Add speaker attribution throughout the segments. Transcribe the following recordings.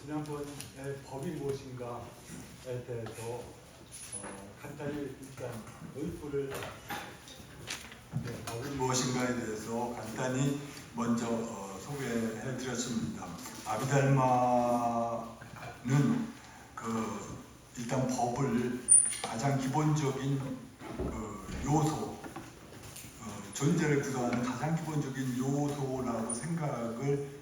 Speaker 1: 지난번에 법이 무엇인가에 대해서 간단히 일단 의도를
Speaker 2: 법이 무엇인가에 대해서 간단히 먼저 소개해 드렸습니다. 아비달마는 일단 법을 가장 기본적인 요소, 존재를 구성하는 가장 기본적인 요소라고 생각을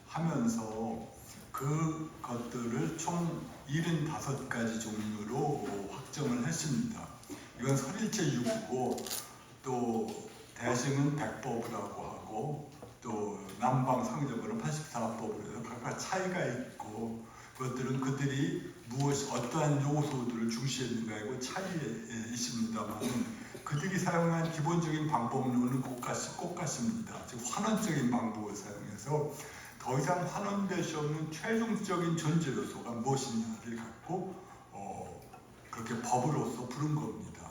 Speaker 2: 하면서 그것들을 총 75가지 종류로 확정을 했습니다. 이건 설일체 6이고 또 대승은 100법이라고 하고 또 남방 상정으로는 84법으로 해서 각각 차이가 있고 그것들은 그들이 어떠한 요소들을 중시했는가이고 차이에 있습니다만 그들이 사용한 기본적인 방법론은 똑같습니다. 즉 환원적인 방법을 사용해서 더 이상 환원될 수 없는 최종적인 존재 요소가 무엇이냐를 갖고 그렇게 법으로서 부른 겁니다.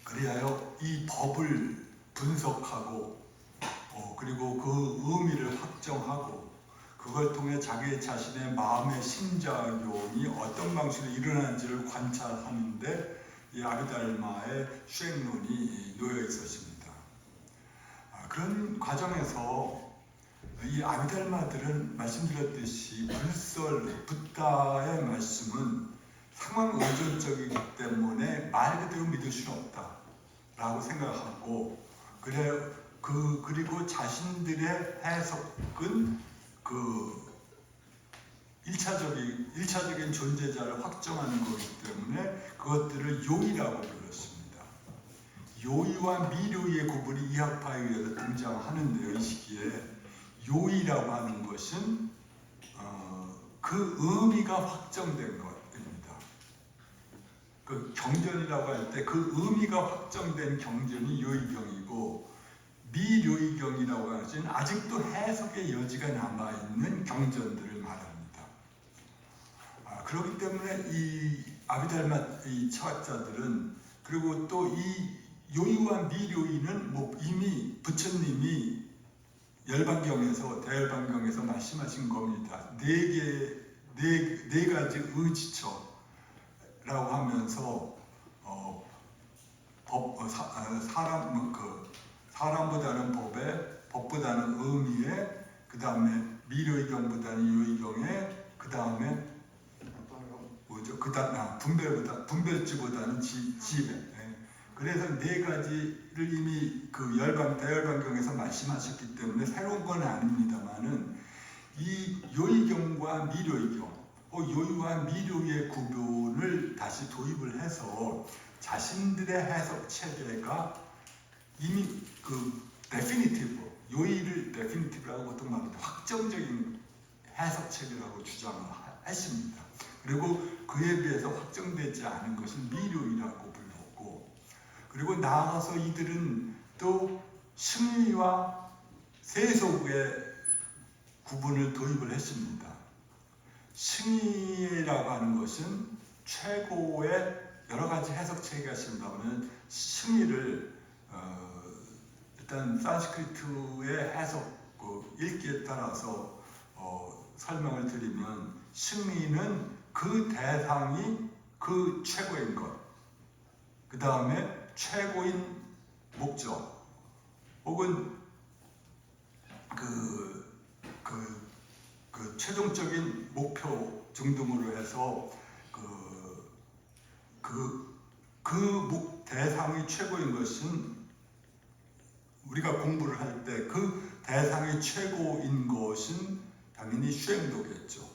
Speaker 2: 그리하여 이 법을 분석하고 그리고 그 의미를 확정하고 그걸 통해 자기 자신의 마음의 심작용이 어떤 방식으로 일어나는지를 관찰하는데 이 아비달마의 수행론이 놓여 있었습니다. 그런 과정에서 이 아비달마들은 말씀드렸듯이 붓다의 말씀은 상황 의존적이기 때문에 말 그대로 믿을 수는 없다라고 생각하고 그리고 자신들의 해석은 일차적인 존재자를 확정하는 거기 때문에 그것들을 요이라고 불렀습니다. 요이와 미료이의 구분이 이학파에 의해서 등장하는데요. 이 시기에 요이라고 하는 것은 그 의미가 확정된 것입니다. 그 경전이라고 할 때 그 의미가 확정된 경전이 요이경이고 미료이경이라고 하는 것은 아직도 해석의 여지가 남아있는 경전들을 말합니다. 그렇기 때문에 이 아비달마 이 철학자들은 그리고 또 이 요이와 미료이는 이미 부처님이 열반경에서 대열반경에서 말씀하신 겁니다. 네 가지 의지처라고 하면서 사람보다는 법에, 법보다는 의미에, 그 다음에 미료이경보다는 요이경에, 그 다음에 뭐죠? 분별지보다는 지배. 그래서 네 가지를 이미 대열반경에서 말씀하셨기 때문에 새로운 건 아닙니다만은 이 요이경과 미료이경, 요이와 미료의 구분을 다시 도입을 해서 자신들의 해석 체계가 이미 데피니티브, 요이를 데피니티브라고 보통 말합니다. 확정적인 해석 체계라고 주장을 했습니다. 그리고 그에 비해서 확정되지 않은 것은 미료이라고 불렀고, 그리고 나아가서 이들은 또 승리와 세속의 구분을 도입을 했습니다. 승리라고 하는 것은 최고의 여러 가지 해석 체계가 있습니다만 승리를 일단 산스크리트의 해석 읽기에 따라서 설명을 드리면 승리는 그 대상이 그 최고인 것, 그 다음에 최고인 목적 혹은 최종적인 목표 등등으로 해서 대상이 최고인 것은 우리가 공부를 할 때 그 대상이 최고인 것은 당연히 수행도겠죠.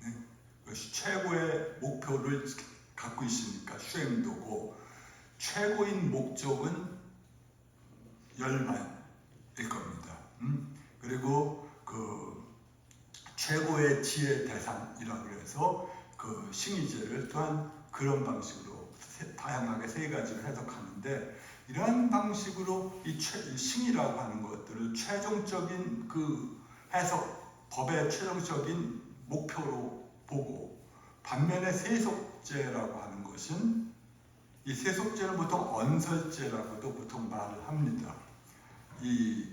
Speaker 2: 네? 최고의 목표를 갖고 있으니까 수행도고 최고인 목적은 열반일 겁니다. 그리고 최고의 지혜 대상이라고 해서 싱이제를 또한 그런 방식으로 다양하게 세 가지를 해석하는데 이러한 방식으로 이 싱이라고 하는 것들을 최종적인 해석, 법의 최종적인 목표로 보고 반면에 세속제라고 하는 것은 이 세속제는 보통 언설제라고도 보통 말을 합니다. 이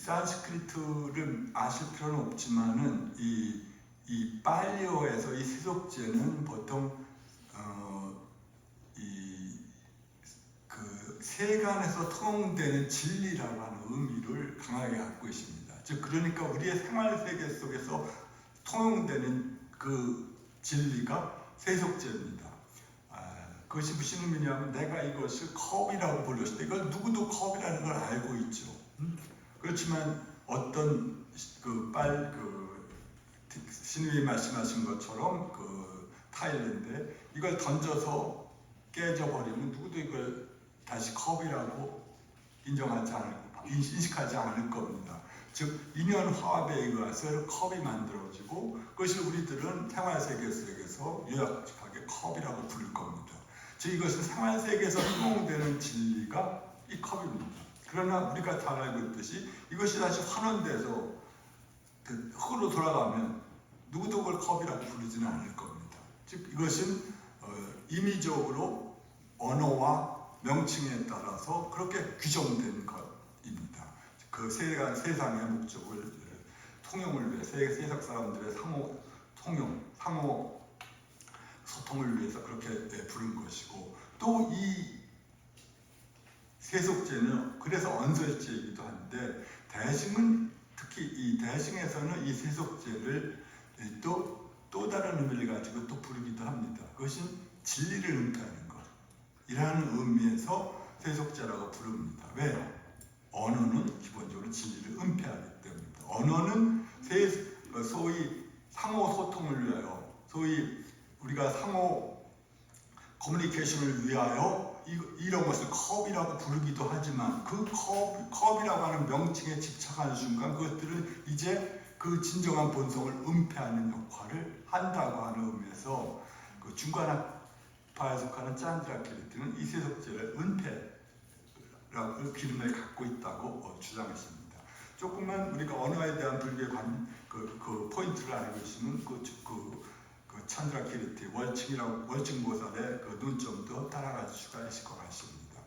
Speaker 2: 산스크리트를 아실 필요는 없지만은 이 빨리어에서 이 세속제는 보통 그 세간에서 통용되는 진리라고 하는 의미를 강하게 갖고 있습니다. 즉 그러니까 우리의 생활 세계 속에서 통용되는 그 진리가 세속제입니다. 그것이 무슨 의미냐면 내가 이것을 컵이라고 불렀을 때 이걸 누구도 컵이라는 걸 알고 있죠. 그렇지만 어떤 신님이 말씀하신 것처럼 그 타일인데 이걸 던져서 깨져버리면 누구도 이걸 다시 컵이라고 인식하지 않을 겁니다. 즉 인연 화합에 의해서 컵이 만들어지고 그것을 우리들은 생활세계 속에서 요약하게 컵이라고 부를 겁니다. 즉 이것은 생활세계에서 통용되는 진리가 이 컵입니다. 그러나 우리가 잘 알고 있듯이 이것이 다시 환원돼서 그 흙으로 돌아가면 누구도 그걸 컵이라고 부르지는 않을 겁니다. 즉 이것은 임의적으로 언어와 명칭에 따라서 그렇게 규정된 것입니다. 그 세상의 목적을 통용을 위해 세상 사람들의 상호 소통을 위해서 그렇게 부른 것이고 또 이 세속제는 그래서 언설제이기도 한데 대승은 특히 이 대승에서는 이 세속제를 또 다른 의미를 가지고 또 부르기도 합니다. 그것은 진리를 은폐하는 것이라는 의미에서 세속제라고 부릅니다. 왜? 언어는 기본적으로 진리를 은폐하기 때문입니다. 언어는 소위 상호 소통을 위하여 소위 우리가 상호 커뮤니케이션을 위하여 이런 것을 컵이라고 부르기도 하지만 그 컵이라고 하는 명칭에 집착하는 순간 그것들은 이제 그 진정한 본성을 은폐하는 역할을 한다고 하는 의미에서 그 중간학파에 속하는 짠드라키리티는 이 세속제를 은폐라고 기름을 갖고 있다고 주장했습니다. 조금만 우리가 언어에 대한 불교의 그 포인트를 알고 있으면 그 찬드라키리티 월증보살의 그 눈점도 따라갈 수가 있을 것 같습니다.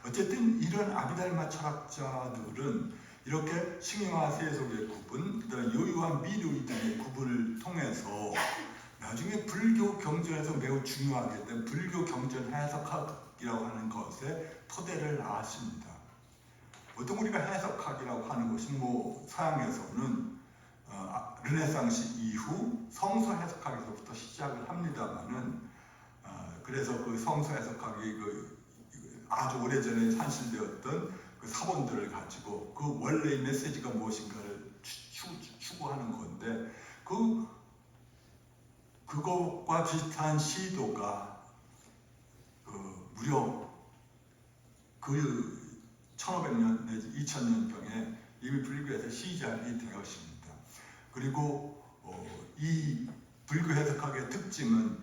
Speaker 2: 어쨌든 이런 아비달마 철학자들은 이렇게 싱잉화 세속의 구분, 그다음에 요유와 미루이 등의 구분을 통해서 나중에 불교 경전에서 매우 중요하게 된 불교 경전 해석학이라고 하는 것에 토대를 낳았습니다. 보통 우리가 해석학이라고 하는 것이 서양에서는 르네상스 이후 성서 해석학에서부터 시작을 합니다만은 그래서 그 성서 해석학이 아주 오래전에 산실되었던 그 사본들을 가지고 그 원래의 메시지가 무엇인가를 추구하는 건데 그것과 비슷한 시도가 무려 그 1500년 내지 2000년경에 이미 불교에서 시작이 되었습니다. 그리고 이 불교 해석학의 특징은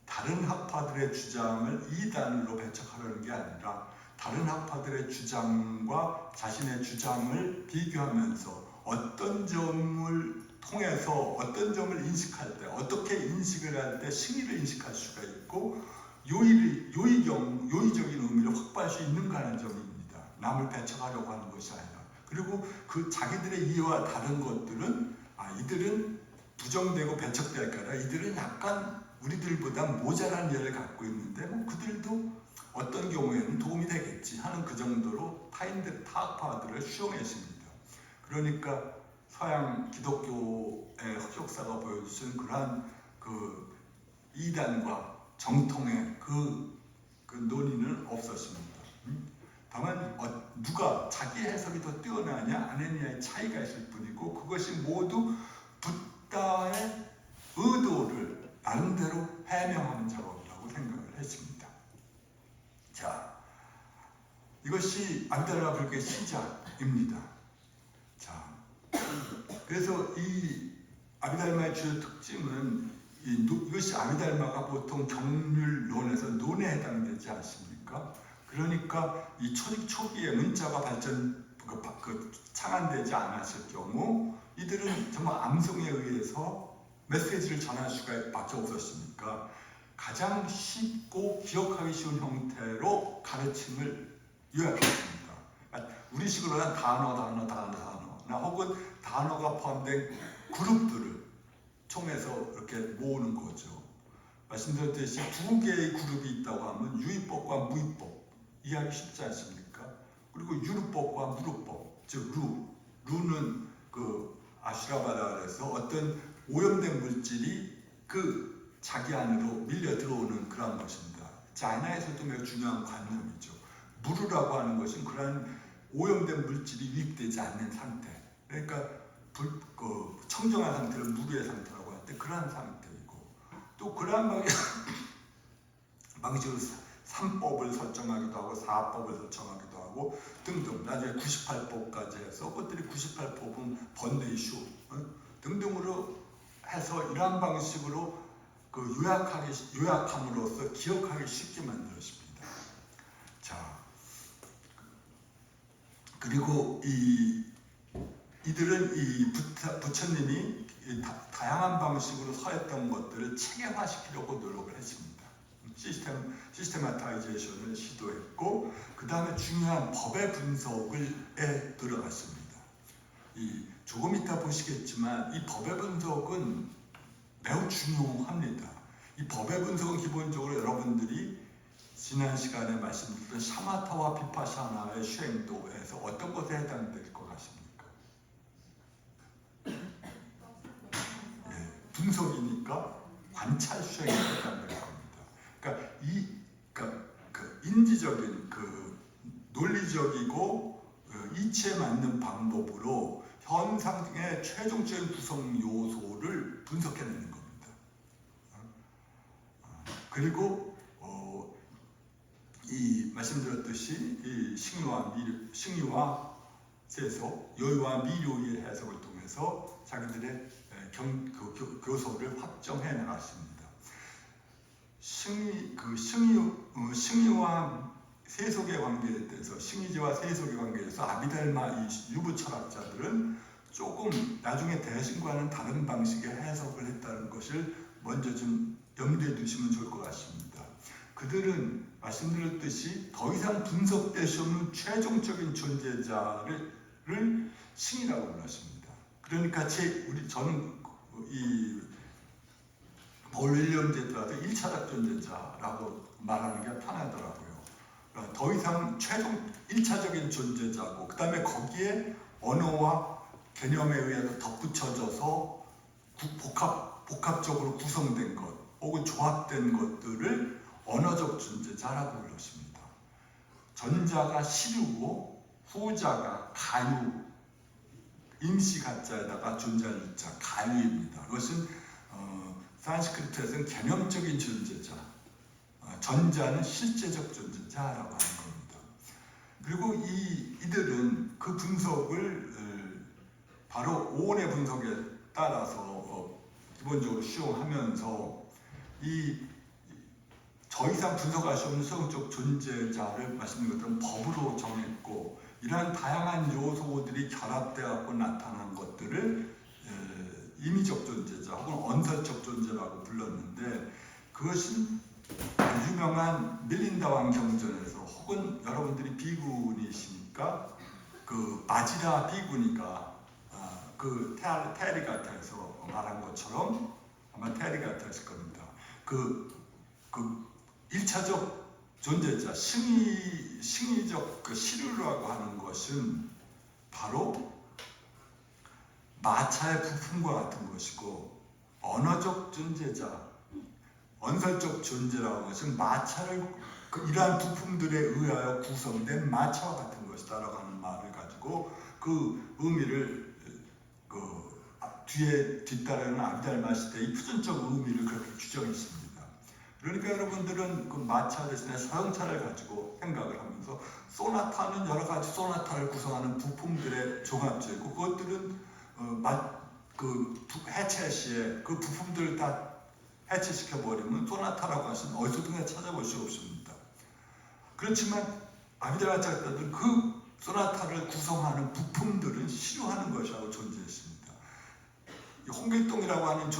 Speaker 2: 다른 학파들의 주장을 이단으로 배척하려는 게 아니라 다른 학파들의 주장과 자신의 주장을 비교하면서 어떤 점을 통해서 어떤 점을 인식할 때 어떻게 인식을 할 때 승리를 인식할 수가 있고 요의적인 의미를 확보할 수 있는가 하는 점입니다. 남을 배척하려고 하는 것이 아니라 그리고 그 자기들의 이해와 다른 것들은 이들은 부정되고 배척될까 아니라 이들은 약간 우리들보다 모자란 이해를 갖고 있는데 그들도 어떤 경우에는 도움이 되겠지 하는 그 정도로 타학파들을 수용했습니다. 그러니까 서양 기독교의 흑역사가 보여주신 그러한 그 이단과 정통의 그 논의는 없었습니다. 다만 누가 자기 해석이 더 뛰어나냐 아니냐의 차이가 있을 뿐이고 그것이 모두 붓다의 의도를 나름대로 해명하는 작업이라고 생각을 했습니다. 자, 이것이 아비달마 불교의 시작입니다. 자, 그래서 이 아비달마의 주요 특징은 이것이 아비달마가 보통 경률론에서 논에 해당되지 않습니까? 그러니까 이 초기에 문자가 창안되지 않았을 경우 이들은 정말 암송에 의해서 메시지를 전할 수밖에 없었으니까 가장 쉽고 기억하기 쉬운 형태로 가르침을 요약했습니다. 우리식으로 한 단어 단어나 혹은 단어가 포함된 그룹들을 총해서 이렇게 모으는 거죠. 말씀드렸듯이 두 개의 그룹이 있다고 하면 유의법과 무의법 이해하기 쉽지 않습니까? 그리고 유루법과 무루법, 즉 루는 그 아슈라바다에서 어떤 오염된 물질이 그 자기 안으로 밀려 들어오는 그런 것입니다. 차이나에서도 매우 중요한 관념이죠. 무루라고 하는 것은 그러한 오염된 물질이 유입되지 않는 상태. 그러니까 청정한 상태를 무루의 상태라고 할 때 그러한 상태이고, 또 그러한 방식으로 3법을 설정하기도 하고 4법을 설정하기도 하고 등등, 나중에 98법까지 해서 그것들이 98법은 번뇌 이슈 등등으로 해서 이러한 방식으로 그 요약함으로써 기억하기 쉽게 만들었습니다. 자, 그리고 이들은 이 부처님이 다양한 방식으로 서했던 것들을 체계화시키려고 노력을 했습니다. 시스테마타이제이션을 시도했고, 그 다음에 중요한 법의 분석에 들어갔습니다. 조금 이따 보시겠지만 이 법의 분석은 매우 중요합니다. 이 법의 분석은 기본적으로 여러분들이 지난 시간에 말씀드렸던 샤마타와 비파샤나의 수행도에서 어떤 것에 해당될 것 같습니까? 예, 분석이니까 관찰 수행에 해당될 겁니다. 그러니까 그 인지적인 그 논리적이고 이치에 맞는 방법으로 현상의 최종적인 구성 요소를 분석해내는 겁니다. 그리고 이 말씀드렸듯이 이 싱유와 세속, 여유와 미료의 해석을 통해서 자기들의 교소를 확정해 나갔습니다. 싱유와 세속의 관계에 대해서, 싱이지와 세속의 관계에 대해서 아비달마 이 유부 철학자들은 조금 나중에 대신과는 다른 방식의 해석을 했다는 것을 먼저 좀 염두에 두시면 좋을 것 같습니다. 그들은 말씀드렸듯이 더 이상 분석될 수 없는 최종적인 존재자를 신이라고 불렀습니다. 그러니까 저는 이 볼 윌리엄 제트라도 1차적 존재자라고 말하는 게 편하더라고요. 더 이상 최종 1차적인 존재자고, 그 다음에 거기에 언어와 개념에 의해서 덧붙여져서 복합적으로 구성된 것 혹은 조합된 것들을 언어적 존재자라고 불렀습니다. 전자가 시류고 후자가 가유, 임시가자에다가 존재할 유자, 가유입니다. 그것은 산스크리트에서는 개념적인 존재자, 전자는 실제적 존재자라고 하는 겁니다. 그리고 이들은 그 분석을 바로 오온의 분석에 따라서 기본적으로 수용하면서 더 이상 분석할 수 없는 수용적 존재자를 말씀드린 것처럼 법으로 정했고, 이러한 다양한 요소들이 결합되어 나타난 것들을 임의적 존재자 혹은 언설적 존재라고 불렀는데, 그것은 유명한 밀린다왕 경전에서, 혹은 여러분들이 비군이시니까 그 바지라 비구니가 그 테리가타에서 말한 것처럼, 아마 테리가타였을 겁니다. 그 1차적 존재자, 승리적 그 시류라고 하는 것은 바로 마차의 부품과 같은 것이고, 언어적 존재자, 언설적 존재라고 하는 것은 마차를 이러한 부품들에 의하여 구성된 마차와 같은 것이다라고 하는 말을 가지고 그 의미를 뒤따르는 아비달마 시대의 표준적 의미를 그렇게 규정했습니다. 그러니까 여러분들은 그 마차 대신에 서영차를 가지고 생각을 하면서, 소나타는 여러 가지 소나타를 구성하는 부품들의 종합체고, 그것들은 해체 시에 그 부품들을 다 해체시켜버리면 소나타라고 하시면 어디서든 찾아볼 수 없습니다. 그렇지만 아비달마 작가들은 그 소나타를 구성하는 부품들은 시료하는 것이라고 존재했습니다. 홍길동이라고 하는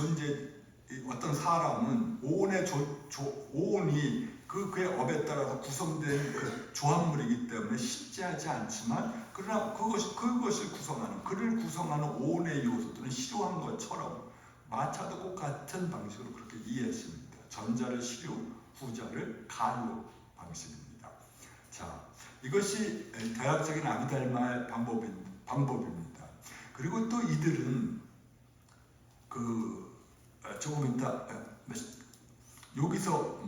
Speaker 2: 어떤 사람은 오온이 그의 업에 따라서 구성된 그 조합물이기 때문에 실제하지 않지만, 그러나 그것을 구성하는, 그를 구성하는 오온의 요소들은 시료한 것처럼 마차도 똑같은 방식으로 그렇게 이해했습니다. 전자를 시료, 후자를 가료 방식입니다. 자, 이것이 대학적인 아비달마의 방법입니다. 그리고 또 이들은 조금 이따 여기서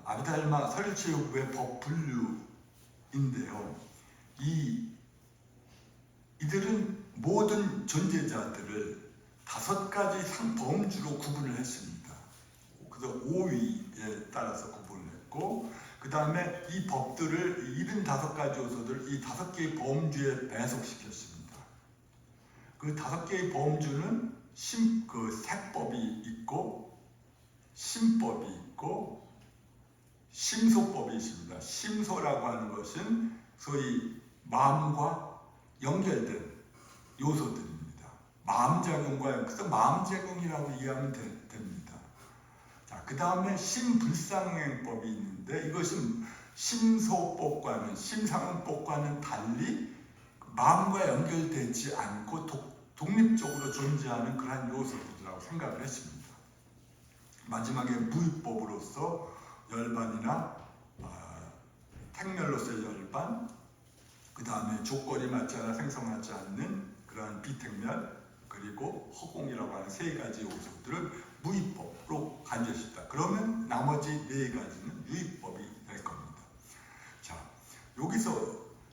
Speaker 2: 아비달마 설일체육부의 법 분류인데요. 이들은 모든 존재자들을 5가지 범주로 구분을 했습니다. 그래서 5위에 따라서 구분을 했고, 그 다음에 이 법들을 75가지 요소들을 이 5개의 범주에 배속시켰습니다. 그 5개의 범주는 색법이 있고, 심법이 있고, 심소법이 있습니다. 심소라고 하는 것은 소위 마음과 연결된 요소들입니다. 마음작용과, 그래서 마음작용이라고 이해하면 됩니다. 자, 그 다음에 심불상행법이 있는데, 이것은 심소법과는, 심상응법과는 달리 마음과 연결되지 않고 독립적으로 존재하는 그러한 요소들이라고 생각을 했습니다. 마지막에 무위법으로서 열반이나 택멸로서의 열반, 그 다음에 조건이 맞지 않아 생성하지 않는 그러한 비택멸, 그리고 허공이라고 하는 3가지 요소들을 무위법으로 간주했습니다. 그러면 나머지 4가지는 유위법이 될 겁니다. 자, 여기서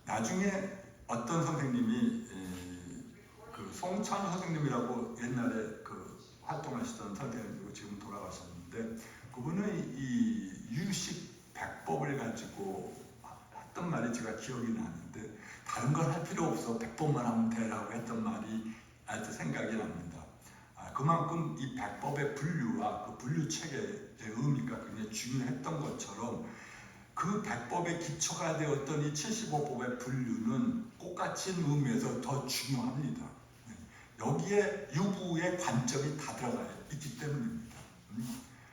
Speaker 2: 나중에 어떤 선생님이 송찬 선생님이라고 옛날에 활동하시던 선생님이고 지금 돌아가셨는데, 그분은 이 유식 100법을 가지고 했던 말이 제가 기억이 나는데, 다른 걸 할 필요 없어 100법만 하면 되라고 했던 말이 아주 생각이 납니다. 그만큼 이 100법의 분류와 그 분류 체계의 의미가 굉장히 중요했던 것처럼, 그 100법의 기초가 되었던 이 75법의 분류는 꽃같은 의미에서 더 중요합니다. 여기에 유부의 관점이 다 들어가 있기 때문입니다.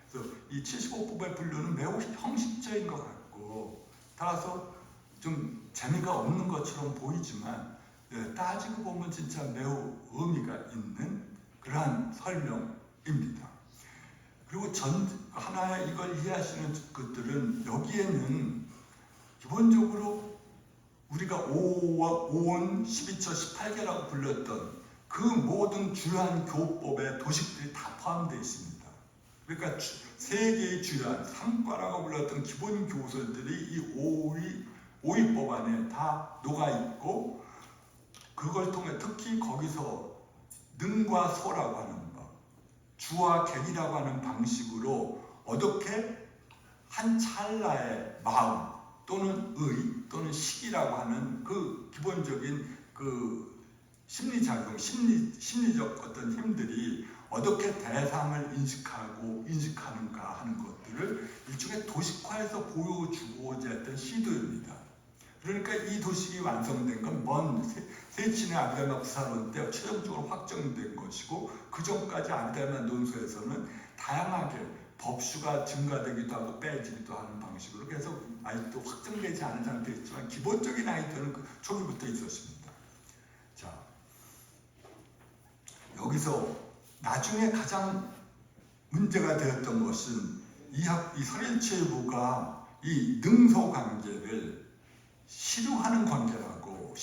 Speaker 2: 그래서 이 75법의 분류는 매우 형식적인 것 같고, 따라서 좀 재미가 없는 것처럼 보이지만, 따지고 보면 진짜 매우 의미가 있는 그러한 설명입니다. 그리고 하나의 이걸 이해하시는 것들은, 여기에는 기본적으로 우리가 5원, 12처, 18개라고 불렸던 그 모든 주요한 교법의 도식들이 다 포함되어 있습니다. 그러니까 3개의 주요한 3과라고 불렸던 기본 교설들이 이 5위법 안에 다 녹아있고, 그걸 통해 특히 거기서 능과 소라고 하는 것, 주와 객이라고 하는 방식으로 어떻게 한 찰나의 마음 또는 의 또는 식이라고 하는 그 기본적인 심리작용, 심리적 어떤 힘들이 어떻게 대상을 인식하는가 하는 것들을 일종의 도식화해서 보여주고자 했던 시도입니다. 그러니까 이 도식이 완성된 건 먼 세친의 아비달마 구사론 때 최종적으로 확정된 것이고, 그 전까지 아비달마 논소에서는 다양하게 법수가 증가되기도 하고 빼지기도 하는 방식으로 계속 아직도 확정되지 않은 상태였지만, 기본적인 아이디어는 초기부터 있었습니다. 자, 여기서 나중에 가장 문제가 되었던 것은 이 설일체부가 이 능소 관계를 실효하는 관계라고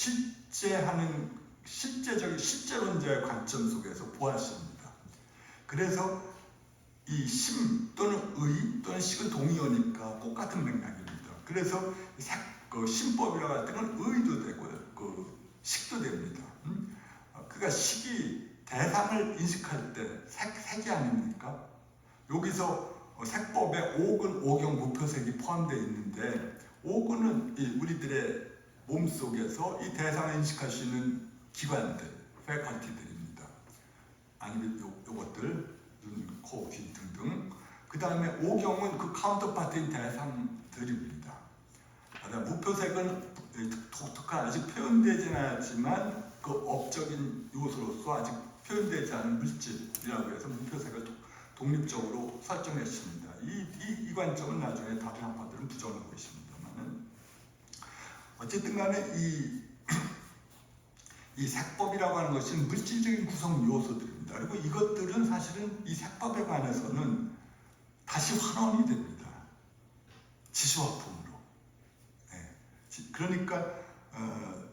Speaker 2: 실제론자의 관점 속에서 보았습니다. 그래서 이 심 또는 의 또는 식은 동의어니까 똑같은 맥락입니다. 그래서 심법이라고 할 때는 의도 되고 식도 됩니다. 그러니까 식이 대상을 인식할 때 색이 아닙니까? 여기서 색법에 옥은 오경 무표색이 포함되어 있는데, 옥은 우리들의 몸속에서 이 대상을 인식할 수 있는 기관들, 패컬티들입니다. 아니면 요것들, 눈, 코, 귀 등등. 그 다음에 오경은 그 카운터파트인 대상들입니다. 무표색은 독특한, 아직 표현되지는 않았지만 그 업적인 요소로서 아직 표현되지 않은 물질이라고 해서 무표색을 독립적으로 설정했습니다. 이 관점은 나중에 다른 학파들은 부정하고 있습니다만은, 어쨌든 간에 이 색법이라고 하는 것은 물질적인 구성 요소들입니다. 그리고 이것들은 사실은 이 색법에 관해서는 다시 환원이 됩니다. 지시화품으로. 네. 그러니까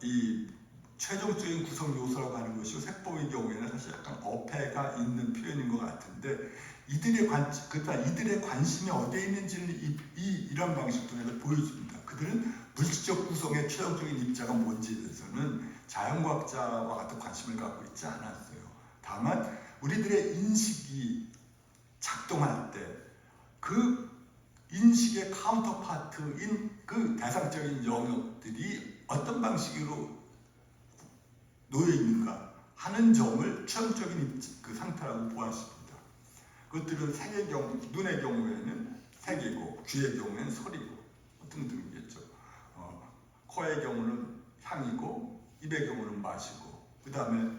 Speaker 2: 이 최종적인 구성 요소라고 하는 것이 색법의 경우에는 사실 약간 어폐가 있는 표현인 것 같은데 이들의 관심이 어디에 있는지를 이런 방식 통해서 보여줍니다. 그들은 물질적 구성의 최종적인 입자가 뭔지에 대해서는 자연과학자와 같은 관심을 갖고 있지 않았어요. 다만 우리들의 인식이 작동할 때 그 인식의 카운터파트인 그 대상적인 영역들이 어떤 방식으로 놓여 있는가 하는 점을 최종적인 그 상태라고 보았습니다. 그것들은 색의 경우, 눈의 경우에는 색이고, 귀의 경우에는 소리고 등등이겠죠. 코의 경우는 향이고, 입의 경우는 맛이고, 그 다음에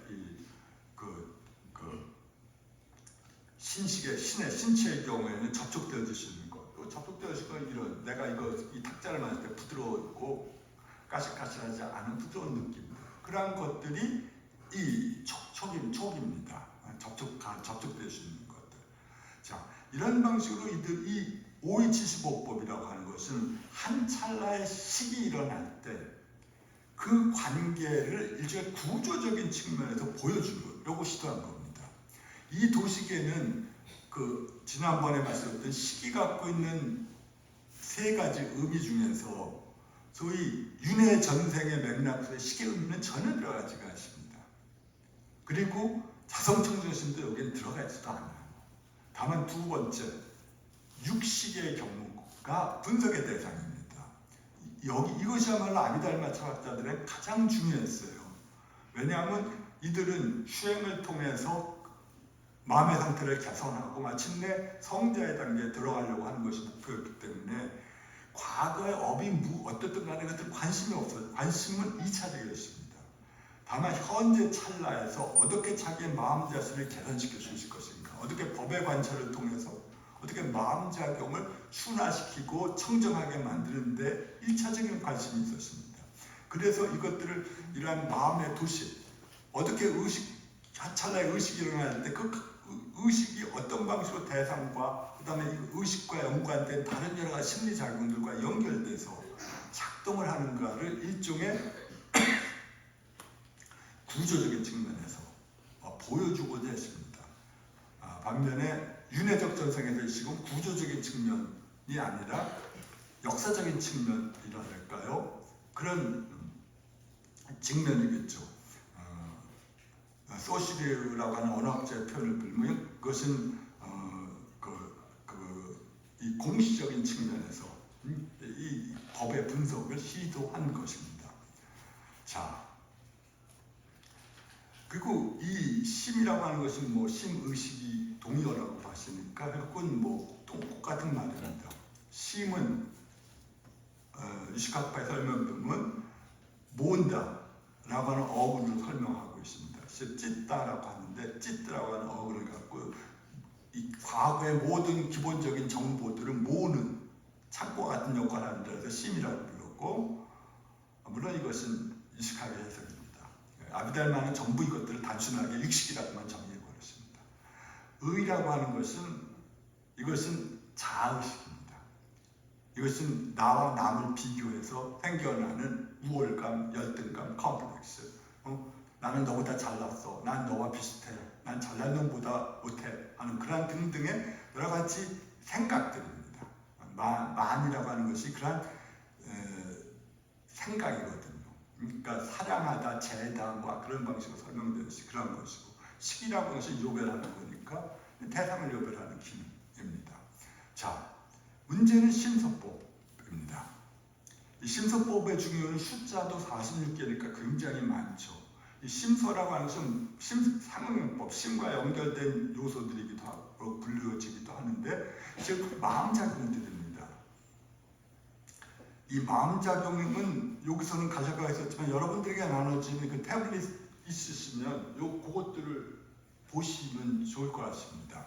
Speaker 2: 신체의 경우에는 접촉되어질 수 있는 것. 접촉되어질 건 이런, 내가 이 탁자를 만질 때 부드럽고 까실까실하지 않은 부드러운 느낌. 그러한 것들이 이 촉입니다. 접촉될 수 있는 것들. 자, 이런 방식으로 이 5275법이라고 하는 것은 한 찰나의 식이 일어날 때 그 관계를 일종의 구조적인 측면에서 보여주려고 시도한 겁니다. 이 도식에는 지난번에 말씀드렸던 식이 갖고 있는 세 가지 의미 중에서 소위 윤회 전생의 맥락에서의 식의 의미는 전혀 들어가지가 않습니다. 그리고 자성청정심도 여기엔 들어가 있지도 않아요. 다만 두 번째, 육식의 경우가 분석의 대상입니다. 이것이야말로 아비달마 철학자들의 가장 중요했어요. 왜냐하면 이들은 수행을 통해서 마음의 상태를 개선하고 마침내 성자의 단계에 들어가려고 하는 것이 목표였기 때문에 과거의 업이 어떻든 간에 그것들 관심이 없어요. 관심은 2차적이었습니다. 다만 현재 찰나에서 어떻게 자기의 마음 자신을 개선시킬 수 있을 것인가, 어떻게 법의 관찰을 통해서 어떻게 마음작용을 순화시키고 청정하게 만드는데 1차적인 관심이 있었습니다. 그래서 이것들을 이러한 마음의 도식, 어떻게 찰나의 의식이 일어날 때 그 의식이 어떤 방식으로 대상과 그 다음에 의식과 연관된 다른 여러 가지 심리작용들과 연결돼서 작동을 하는가를 일종의 구조적인 측면에서 보여주고자 했습니다. 반면에 윤회적 전생에서 이 식은 구조적인 측면이 아니라 역사적인 측면이라 할까요? 그런 측면이겠죠. 소시르라고 하는 언어학자의 표현을 빌면 그것은 이 공시적인 측면에서 이 법의 분석을 시도한 것입니다. 자, 그리고 이 심이라고 하는 것은 심의식이 동의어라고 하시니까 그건 똑같은 말입니다. 심은 유식학파의 설명은 모은다라고 하는 어근을 설명하고 있습니다. 찢다라고 하는데 찢다라고 하는 어근을 갖고 이 과거의 모든 기본적인 정보들을 모으는 창고와 같은 역할을 한다 해서 심이라고 불렀고, 물론 이것은 유식학의 해석입니다. 아비달마는 전부 이것들을 단순하게 육식이라고만 정리해버렸습니다. 의라고 하는 것은 이것은 자아의식입니다. 이것은 나와 남을 비교해서 생겨나는 우월감, 열등감, 컴플렉스. 나는 너보다 잘났어. 난 너와 비슷해. 난 잘난 놈보다 못해. 하는 그러한 등등의 여러 가지 생각들입니다. 만이라고 하는 것이 그러한 생각이거든요. 그러니까 사랑하다, 재다, 그런 방식으로 설명되듯이 그런 것이고, 식이라고 하는 것이 요별하는 거니까 대상을 요별하는 기능입니다. 자, 문제는 심서법입니다. 이 심서법의 중요한 숫자도 46개니까 굉장히 많죠. 이 심서라고 하는 것은 상응법, 심과 연결된 요소들이기도 하고 불려지기도 하는데 즉 마음작용들입니다. 이 마음작용은 여기서는 가져가 있었지만 여러분들에게 나눠지는 그 태블릿 있으시면 그것들을 보시면 좋을 것 같습니다.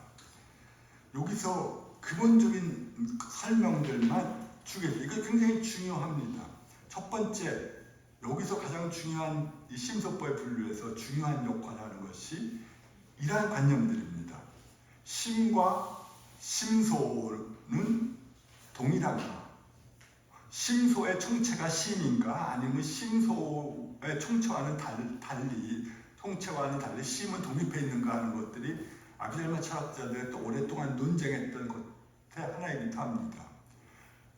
Speaker 2: 여기서 기본적인 설명들만 주겠습니다. 이거 굉장히 중요합니다. 첫 번째, 여기서 가장 중요한 이 심소법에 분류해서 중요한 역할을 하는 것이 이러한 관념들입니다. 심과 심소는 동일한가? 심소의 총체가 심인가? 아니면 심소의 총체와는 달리 총체와는 달리 심은 독립해 있는가 하는 것들이 아비델마 철학자들이 또 오랫동안 논쟁했던 것의 하나이기도 합니다.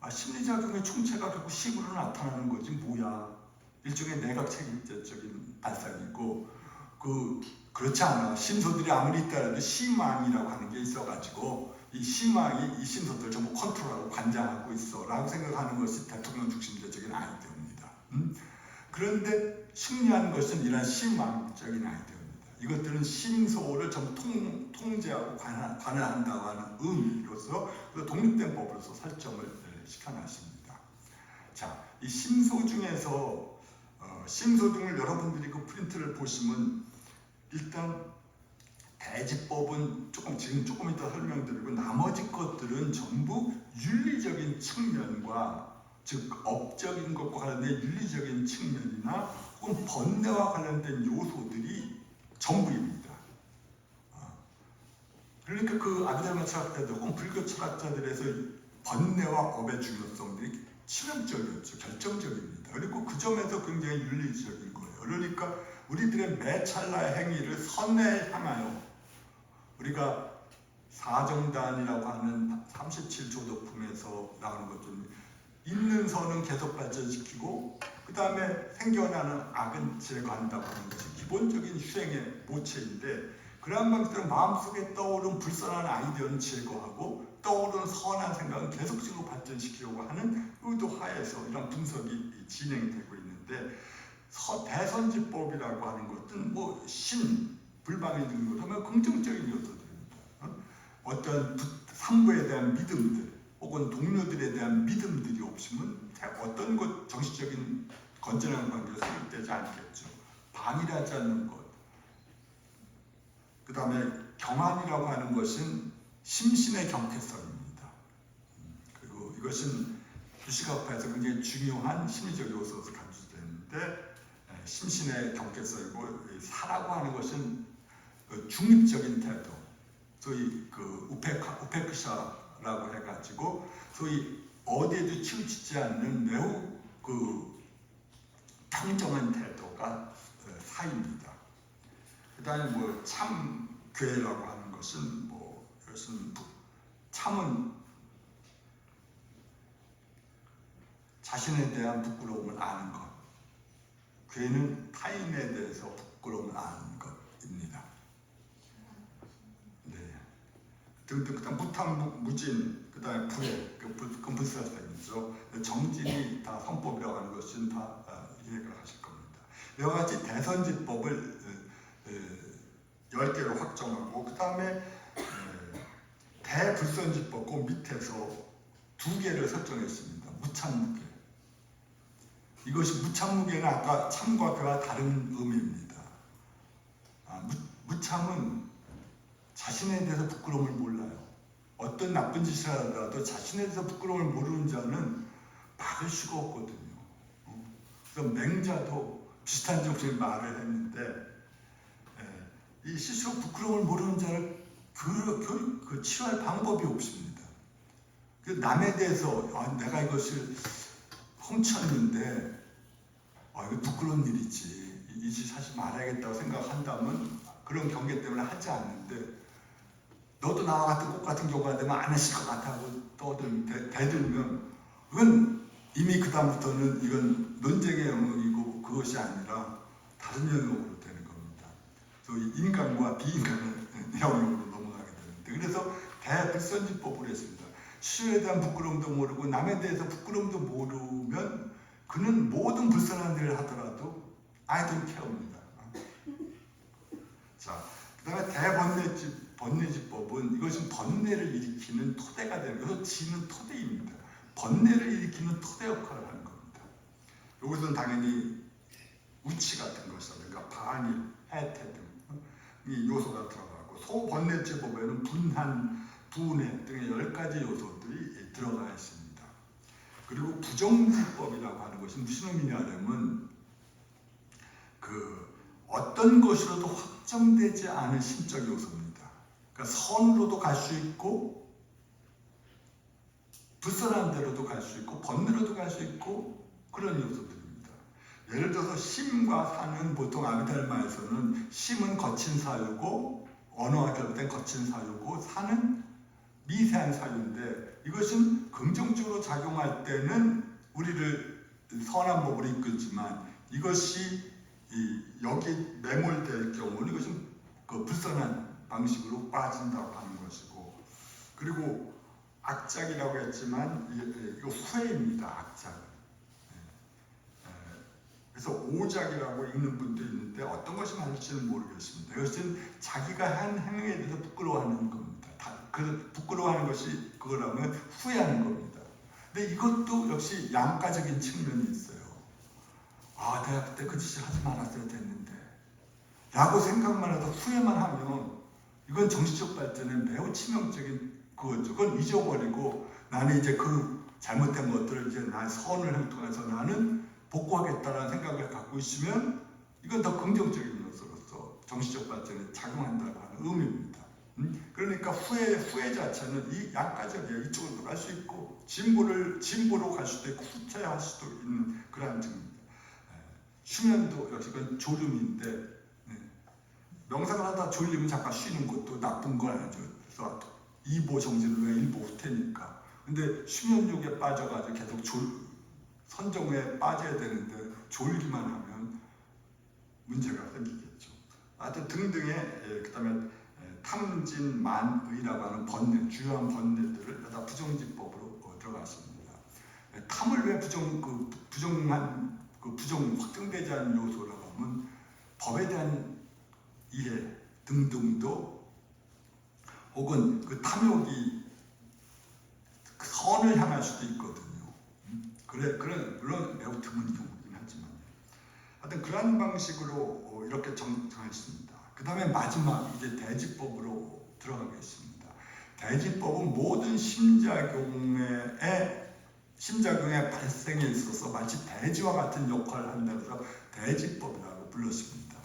Speaker 2: 심리작용의 총체가 결국 심으로 나타나는 거지 뭐야? 일종의 내각 책임제적인 발상이고 그렇지 않아. 심소들이 아무리 있더라도 심왕이라고 하는 게 있어가지고 이 심왕이 이 심소들을 전부 컨트롤하고 관장하고 있어라고 생각하는 것이 대통령 중심제적인 아이디어입니다. 그런데 승리하는 것은 이러한 심왕적인 아이디어입니다. 이것들은 심소를 전부 통제하고 관할한다고 하는 의미로서 독립된 법으로서 설정을 시켜놨습니다. 자, 이 심소 중에서 심소 등을 여러분들이 그 프린트를 보시면 일단 대지법은 지금 조금 이따 설명드리고 나머지 것들은 전부 윤리적인 측면과 즉 업적인 것과 관련된 윤리적인 측면이나 혹은 번뇌와 관련된 요소들이 전부입니다. 그러니까 그 아비델마 철학자들 혹은 불교 철학자들에서 번뇌와 업의 중요성들이 치명적이었죠. 결정적입니다. 그리고 그 점에서 굉장히 윤리적인 거예요. 그러니까 우리들의 매 찰나의 행위를 선에 향하여 우리가 사정단이라고 하는 37조도품에서 나오는 것 중 있는 선은 계속 발전시키고 그 다음에 생겨나는 악은 제거한다고 하는 것이 기본적인 수행의 모체인데 그러한 방식으로 마음속에 떠오른 불선한 아이디어는 제거하고 떠오르는 선한 생각은 계속적으로 발전시키려고 하는 의도 하에서 이런 분석이 진행되고 있는데 대선지법이라고 하는 것은 불방이 등을 하면 긍정적인 요소들입니다. 어떤 상부에 대한 믿음들 혹은 동료들에 대한 믿음들이 없으면 어떤 것 정신적인 건전한 관계가 성립되지 않겠죠. 방일하지 않는 것. 그 다음에 경안이라고 하는 것은 심신의 경계성입니다. 그리고 이것은 유시가파에서 굉장히 중요한 심리적 요소로 간주되는데 심신의 경계성이고 사라고 하는 것은 중립적인 태도, 소위 우페크샤라고 해가지고 소위 어디에도 치우치지 않는 매우 평정한 태도가 사입니다. 그 다음에 참괴라고 하는 것은 이것은 참은 자신에 대한 부끄러움을 아는 것, 괴는 타인에 대해서 부끄러움을 아는 것입니다. 네. 그다음 무탐무진, 그다음에 불해, 불사생이죠. 정진이 다 선법이라고 하는 것은 다 이해가 하실 겁니다. 이와 같이 대선지법을 10개로 확정하고 그 다음에 대불선지법 그 밑에서 2개를 설정했습니다. 무참무계. 이것이 무참무계는 아까 참과 괴와 다른 의미입니다. 무참은 자신에 대해서 부끄러움을 몰라요. 어떤 나쁜 짓을 하더라도 자신에 대해서 부끄러움을 모르는 자는 막을 수가 없거든요. 그래서 맹자도 비슷한 정신의 말을 했는데 이 스스로 부끄러움을 모르는 자를 치유할 방법이 없습니다. 남에 대해서 내가 이것을 훔쳤는데 이거 부끄러운 일이지, 이 짓 사실 말해야겠다고 생각한다면 그런 경계 때문에 하지 않는데 너도 나와 같은 똑같은 경우가 되면 안 했을 것 같다고 대들면 그건 이미 그 다음부터는 이건 논쟁의 영역이고 그것이 아니라 다른 영역으로 되는 겁니다. 소위 인간과 비인간의 영역으로 넘어가게 되는데 그래서 대불선지법을 했습니다. 스스로에 대한 부끄러움도 모르고 남에 대해서 부끄러움도 모르면 그는 모든 불선한 일을 하더라도 I don't care입니다. 자, 그 다음에 번뇌지법은 이것은 번뇌를 일으키는 토대가 되는 거예요. 지는 토대입니다. 번뇌를 일으키는 토대 역할을 하는 겁니다. 여기서는 당연히 우치 같은 것이라든가 방일, 해태 등이 요소가 들어가고 소번뇌지법에는 분한, 분해 등의 10가지 요소들이 들어가 있습니다. 그리고 부정지법이라고 하는 것이 무슨 의미냐면 어떤 것으로도 확정되지 않은 심적 요소입니다. 그러니까 선으로도 갈 수 있고 불선한 대로도 갈 수 있고 번뇌로도 갈 수 있고 그런 요소들입니다. 예를 들어서 심과 사는 보통 아비달마에서는 심은 거친 사유고 언어와 결합된 거친 사유고 사는 미세한 사유인데 이것은 긍정적으로 작용할 때는 우리를 선한 법으로 이끌지만 이것이 여기 매몰될 경우는 이것은 그 불선한 방식으로 빠진다고 하는 것이고 그리고 악작이라고 했지만 이거 후회입니다. 악작. 그래서 오작이라고 읽는 분도 있는데 어떤 것이 맞을지는 모르겠습니다. 이것은 자기가 한 행위에 대해서 부끄러워하는 겁니다. 그 부끄러워하는 것이 그거라면 후회하는 겁니다. 근데 이것도 역시 양가적인 측면이 있어요. 아, 내가 그때 그 짓을 하지 말았어야 됐는데 라고 생각만 해도 후회만 하면 이건 정신적 발전에 매우 치명적인 그거죠. 그건 잊어버리고 나는 이제 그 잘못된 것들을 이제 나의 선을 행동해서 나는 복구하겠다라는 생각을 갖고 있으면 이건 더 긍정적인 요소로서 정신적 발전에 작용한다고 하는 의미입니다. 그러니까 후회 자체는 이 양가적이에요. 이쪽으로도 갈 수 있고 진보로 갈 수도 있고 후퇴할 수도 있는 그러한 증입니다. 수면도 역시 그건 졸음인데 명상을 하다 졸리면 잠깐 쉬는 것도 나쁜 거 아니죠. 그래서 이보 정진을 왜 일보 후퇴니까. 근데 수면욕에 빠져가지고 계속 선정에 빠져야 되는데 졸기만 하면 문제가 생기겠죠. 하여튼 등등의 그다음에 탐진만의라고 하는 번뇌, 주요한 번뇌들을 다 부정지법으로 들어갔습니다. 탐을 왜 부정 확정되지 않은 요소라고 하면 법에 대한 이해 등등도 혹은 그 탐욕이 선을 향할 수도 있거든요. 물론 매우 드문 경우긴 하지만 하여튼 그러한 방식으로 이렇게 정했습니다. 그 다음에 마지막 이제 대지법으로 들어가겠습니다. 대지법은 모든 심작용의 발생에 있어서 마치 대지와 같은 역할을 한다고 해서 대지법이라고 불렀습니다.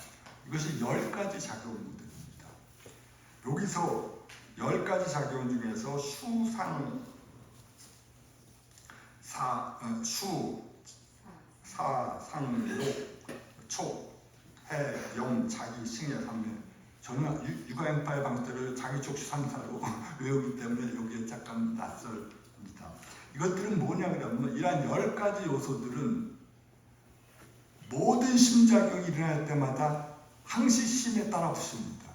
Speaker 2: 이것이 10가지 작용들입니다. 여기서 10가지 작용 중에서 상록, 촉, 해, 영, 자기, 싱의 3매 저는 육아행파의 방태를 자기 촉 상사로 외우기 때문에 여기에 잠깐 낯설입니다. 이것들은 뭐냐 그러면 이러한 10가지 요소들은 모든 심작용이 일어날 때마다 항시 심에 따라 붙습니다.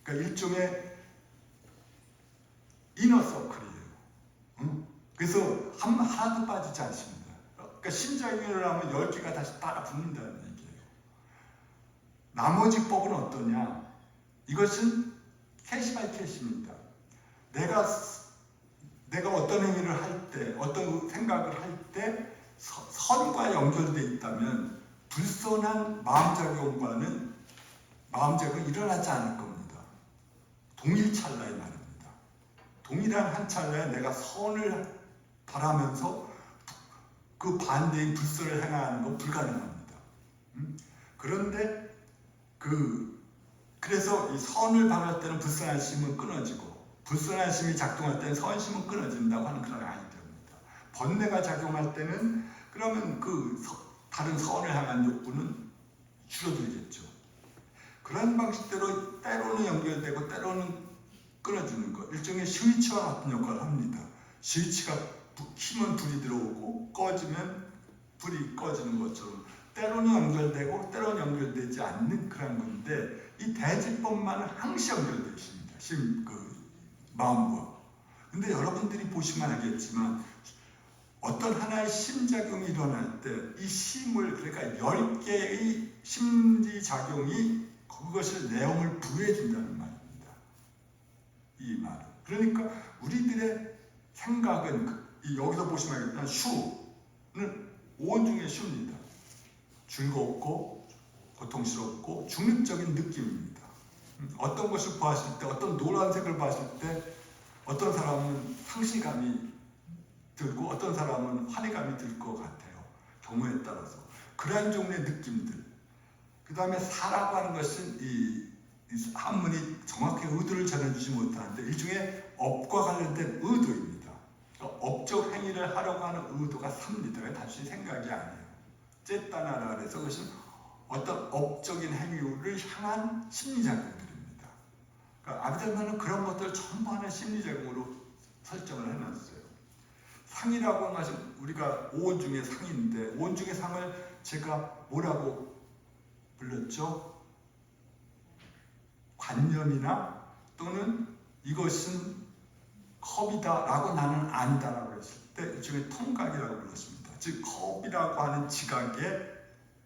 Speaker 2: 그러니까 일종의 이너서클이에요. 그래서 하나도 빠지지 않습니다. 그러니까 심작용이 일어나면 10개가 다시 따라 붙는다는 얘기예요. 나머지 법은 어떠냐? 이것은 캐시 바이 캐시입니다. 내가 어떤 행위를 할 때, 어떤 생각을 할 때 선과 연결되어 있다면 불선한 마음작용과는 마음작용이 일어나지 않을 겁니다. 동일 찰나에 말입니다. 동일한 한 찰나에 내가 선을 바라면서 그 반대인 불선을 행하는 건 불가능합니다. 그런데 그래서 이 선을 바랄 때는 불선한 심은 끊어지고 불선한 심이 작동할 때는 선심은 끊어진다고 하는 그런 아이디어입니다. 번뇌가 작용할 때는 그러면 다른 선을 향한 욕구는 줄어들겠죠. 그런 방식대로 때로는 연결되고 때로는 끊어지는 것, 일종의 스위치와 같은 역할을 합니다. 스위치가 키면 불이 들어오고 꺼지면 불이 꺼지는 것처럼 때로는 연결되고 때로는 연결되지 않는 그런 건데 이 대지법만은 항시 연결되어 있습니다. 마음과. 근데 여러분들이 보시면 알겠지만 어떤 하나의 심작용이 일어날 때 이 심을 그러니까 10개의 심리작용이 그것을 내용을 부여해준다는 말입니다. 이 말은. 그러니까 우리들의 생각은 여기서 보시면 알겠지만 슈는 오원 중에 슈입니다. 즐겁고 고통스럽고 중립적인 느낌입니다. 어떤 것을 보았을 때 어떤 노란색을 봤을 때 어떤 사람은 상실감이 들고 어떤 사람은 환희감이 들 것 같아요. 경우에 따라서 그러한 종류의 느낌들 그 다음에 사라고 하는 것은 이 한문이 정확히 의도를 전해주지 못하는데 일종의 업과 관련된 의도입니다. 그러니까 업적 행위를 하려고 하는 의도가 삽니다. 단순히 생각이 아니에요. 쨌다나라 그래서 그것은 어떤 업적인 행위를 향한 심리작용들입니다. 그러니까 아비달라는 그런 것들을 전부 하나의 심리작용으로 설정을 해놨어요. 상이라고 하는 것은 우리가 오온 중에 상인데 오온 중에 상을 제가 뭐라고 불렀죠? 관념이나 또는 이것은 컵이다 라고 나는 안다라고 했을 때 일종의 통각이라고 불렀습니다. 즉 컵이라고 하는 지각에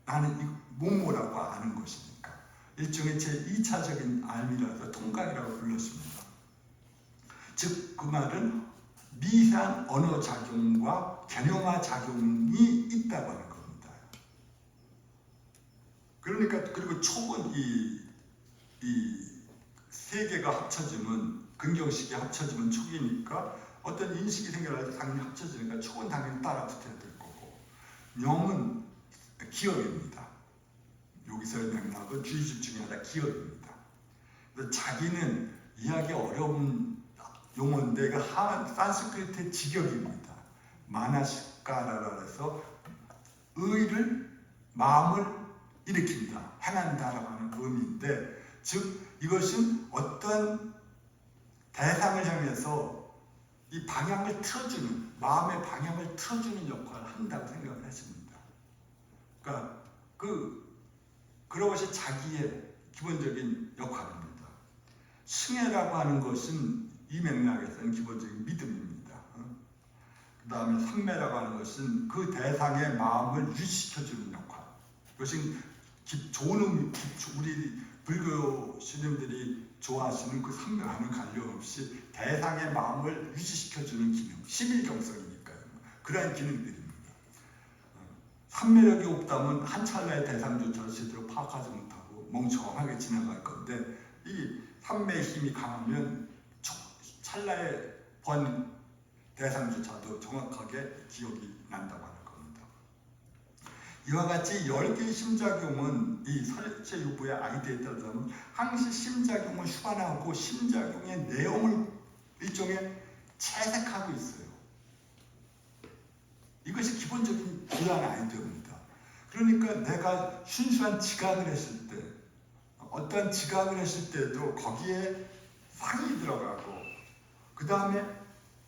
Speaker 2: 나는 이 뭐뭐라고 아는 것이니까 일종의 제2차적인 알미라서 통각이라고 불렀습니다. 즉 그 말은 미세한 언어 작용과 개념화 작용이 있다고 하는 겁니다. 그러니까 그리고 촉은 이 세 개가 합쳐지면 근경식이 합쳐지면 촉이니까 어떤 인식이 생겨나서 당연히 합쳐지니까 촉은 당연히 따라 붙어야 될 거고 명은 기억입니다. 여기서의 맥락은 주의 집중이 아니라 기억입니다. 그래서 자기는 이해하기 어려운 용어인데 그 산스크리트의 직역입니다. 마나시카라라 해서 의를 마음을 일으킨다, 행한다라고 하는 의미인데 즉 이것은 어떤 대상을 향해서 이 방향을 틀어주는 마음의 방향을 틀어주는 역할을 한다고 생각을 했습니다. 그러니까 그런 것이 자기의 기본적인 역할입니다. 승애라고 하는 것은 이 맥락에서는 기본적인 믿음입니다. 그 다음에 상매라고 하는 것은 그 대상의 마음을 유지시켜주는 역할. 이것은 좋은 의미, 우리 불교 신님들이 좋아하시는 그 상매와는 관련 없이 대상의 마음을 유지시켜주는 기능, 심일경성이니까요. 그러한 기능들입니다. 산매력이 없다면 한 찰나의 대상조차도 제대로 파악하지 못하고 멍청하게 지나갈 건데 이 산매의 힘이 강하면 찰나의 번 대상조차도 정확하게 기억이 난다고 하는 겁니다. 이와 같이 10개의 심작용은 이 설체유부의 아이디어에 따르자면 항시 심작용을 휴반하고 심작용의 내용을 일종의 채색하고 있어요. 이것이 기본적인 기한 아이디어입니다. 그러니까 내가 순수한 지각을 했을 때 어떤 지각을 했을 때도 거기에 상이 들어가고 그 다음에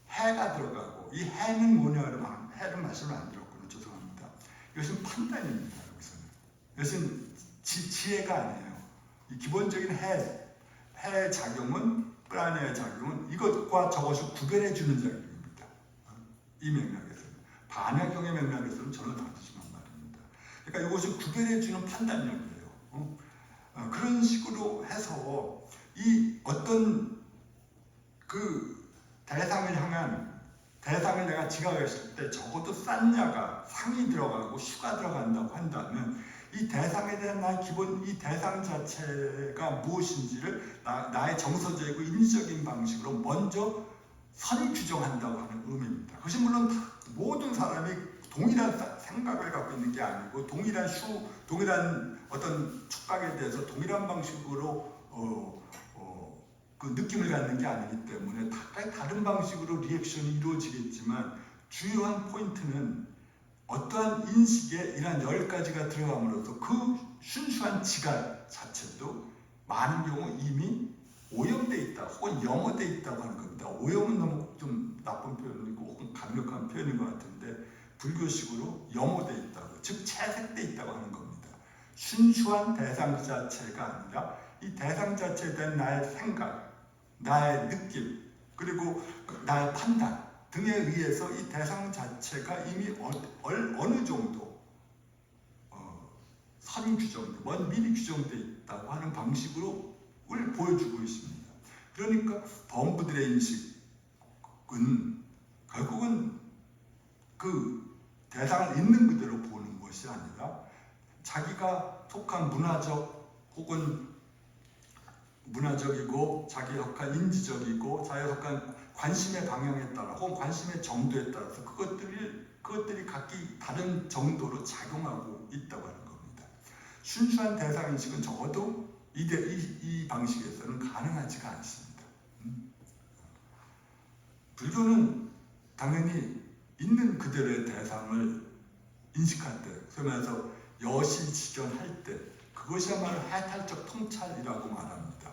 Speaker 2: 해가 들어가고 이 해는 뭐냐를 해를 말씀을 안 드렸군요. 죄송합니다. 이것은 판단입니다. 여기서는. 이것은 지혜가 아니에요. 이 기본적인 해의 작용은 프라네의 작용은 이것과 저것을 구별해 주는 작용입니다. 이 맥락에서는 반야경의 맥락에서는 전혀 다르지만 말입니다. 그러니까 이것을 구별해 주는 판단력이에요. 그런 식으로 해서 이 어떤 그 대상을 향한 대상을 내가 지각했을 때 적어도 싼야가 상이 들어가고 휴가 들어간다고 한다면 이 대상에 대한 나의 기본 이 대상 자체가 무엇인지를 나의 정서적이고 인지적인 방식으로 먼저 선 규정한다고 하는 의미입니다. 그것이 물론 모든 사람이 동일한 생각을 갖고 있는 게 아니고 동일한 어떤 촉각에 대해서 동일한 방식으로 그 느낌을 갖는 게 아니기 때문에 다른 방식으로 리액션이 이루어지겠지만 주요한 포인트는 어떠한 인식에 이러한 10가지가 들어감으로써 그 순수한 지각 자체도 많은 경우 이미 오염되어 있다 혹은 영어되어 있다고 하는 겁니다. 오염은 너무 좀 나쁜 표현이고 혹은 강력한 표현인 것 같은데 불교식으로 영어되어 있다고 즉 채색되어 있다고 하는 겁니다. 순수한 대상 자체가 아니라 이 대상 자체에 대한 나의 생각, 나의 느낌, 그리고 나의 판단 등에 의해서 이 대상 자체가 이미 어느 정도 선 규정돼, 미리 규정되어 있다고 하는 방식으로 보여주고 있습니다. 그러니까 범부들의 인식은 결국은 그 대상을 있는 그대로 보는 것이 아니라 자기가 속한 문화적 혹은 문화적이고 자기의 속한 인지적이고 자기의 속한 관심의 방향에 따라 혹은 관심의 정도에 따라서 그것들이 각기 다른 정도로 작용하고 있다고 하는 겁니다. 순수한 대상인식은 적어도 이 방식에서는 가능하지가 않습니다. 불교는 당연히 있는 그대로의 대상을 인식할 때, 그러면서 여실지견할 때 그것이야말로 해탈적 통찰이라고 말합니다.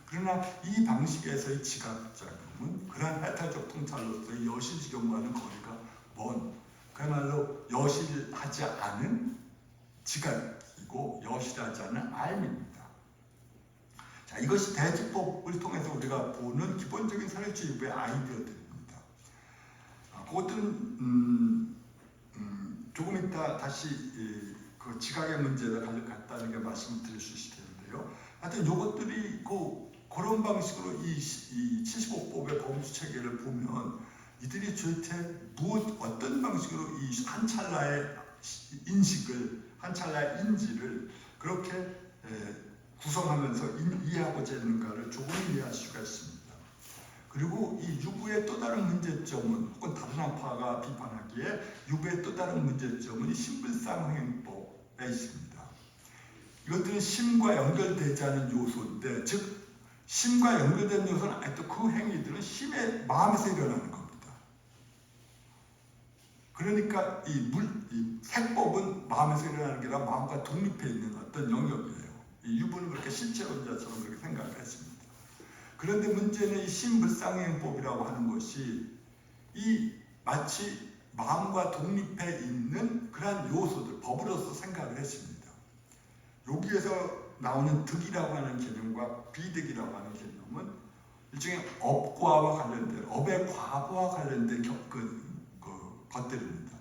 Speaker 2: 그러나 이 방식에서의 지각작용은 그러한 해탈적 통찰로서의 여실지견과는 거리가 먼, 그야말로 여실하지 않은 지각이고 여실하지 않은 알입니다. 자, 이것이 대지법을 통해서 우리가 보는 기본적인 사회주의의 아이디어들입니다. 그것들은 조금 이따 다시 그 지각의 문제에 갖다는 게 말씀드릴 수 있을 텐데요. 하여튼 이것들이 그런 방식으로 이 75법의 범주 체계를 보면 이들이 도대체 어떤 방식으로 이 한 찰나의 인식을, 한 찰나의 인지를 그렇게 구성하면서 이해하고자 하는가를 조금 이해할 수가 있습니다. 그리고 이 유부의 또 다른 문제점은, 혹은 다른 학파가 비판하기에 유부의 또 다른 문제점은 이 신불상행법에 있습니다. 이것들은 심과 연결되지 않은 요소인데, 즉 심과 연결된 요소는 또 그 행위들은 심의 마음에서 일어나는 겁니다. 그러니까 이 색법은 마음에서 일어나는 게 아니라 마음과 독립해 있는 어떤 영역이에요. 이 유부는 그렇게 실체론자처럼 그렇게 생각을 했습니다. 그런데 문제는 이 신불상행법이라고 하는 것이 마치 마음과 독립해 있는 그러한 요소들, 법으로서 생각을 했습니다. 여기에서 나오는 득이라고 하는 개념과 비득이라고 하는 개념은 일종의 업과와 관련된, 업의 과거와 관련된 것들입니다.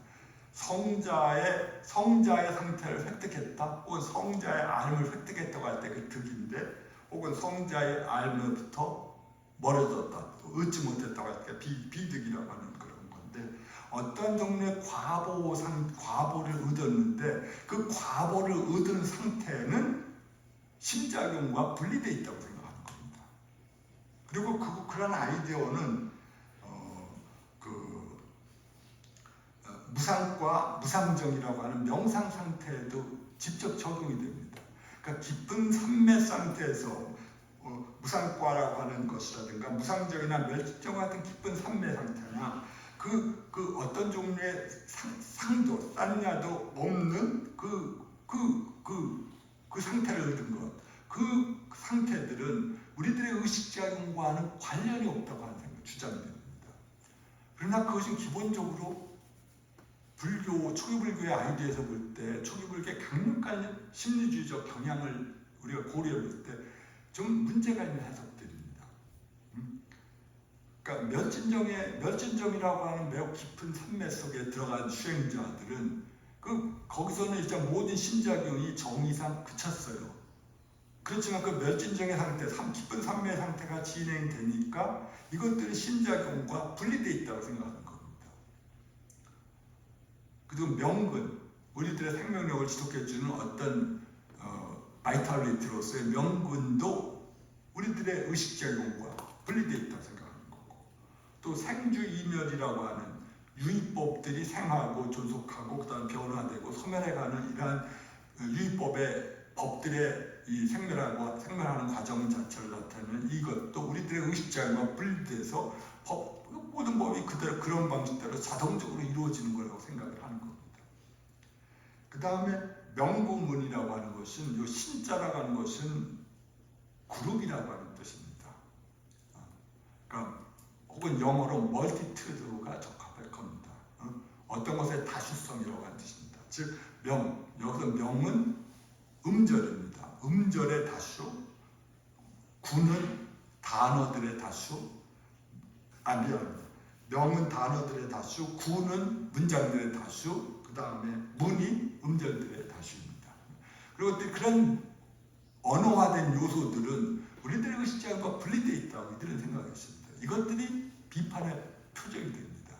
Speaker 2: 성자의 상태를 획득했다, 혹은 성자의 알을 획득했다고 할 때 그 득인데, 혹은 성자의 알로부터 멀어졌다, 얻지 못했다고 할 때 비득이라고 하는 그런 건데, 어떤 종류의 과보를 얻었는데 그 과보를 얻은 상태는 심작용과 분리되어 있다고 생각하는 겁니다. 그리고 그런 아이디어는 무상과 무상정이라고 하는 명상 상태에도 직접 적용이 됩니다. 그러니까 깊은 삼매 상태에서 무상과라고 하는 것이라든가 무상정이나 멸집정 같은 깊은 삼매 상태나 그 어떤 종류의 상도, 싼냐도 없는 그 상태를 얻은 것, 그 상태들은 우리들의 의식작용과는 관련이 없다고 하는 주장됩니다. 그러나 그것은 기본적으로 초기불교의 아이디어에서 볼 때, 초기불교의 강력한 심리주의적 경향을 우리가 고려해 볼 때 좀 문제가 있는 해석들입니다. 그러니까 멸진정이라고 하는 매우 깊은 산매 속에 들어간 수행자들은 거기서는 일단 모든 심작용이 정의상 그쳤어요. 그렇지만 그 멸진정의 상태, 깊은 산매의 상태가 진행되니까 이것들은 심작용과 분리되어 있다고 생각하는 겁니다. 그리고 명근, 우리들의 생명력을 지속해주는 어떤 바이탈리티로서의 명근도 우리들의 의식작용과 분리되어 있다고 생각하는 거고, 또 생주이멸이라고 하는 유의법들이 생하고 존속하고 그다음 변화되고 소멸해가는 이러한 유의법의 법들의 이 생멸하는 과정 자체를 나타내는 이것도 우리들의 의식작용과 분리돼서 모든 법이 그대로 그런 방식대로 자동적으로 이루어지는 거라고 생각을 하는 겁니다. 그 다음에 명공문이라고 하는 것은, 이 신자라고 하는 것은 그룹이라고 하는 뜻입니다. 그러니까 혹은 영어로 멀티튜드가 적합할 겁니다. 어떤 것의 다수성이라고 하는 뜻입니다. 즉 여기서 명은 음절입니다. 음절의 다수, 구는 단어들의 다수, 명은 단어들의 다수, 구는 문장들의 다수, 그 다음에 문이 음절들의 다수입니다. 그리고 그런 언어화된 요소들은 우리들의 의식작용과 분리되어 있다고 이들은 생각했습니다. 이것들이 비판의 표적이 됩니다.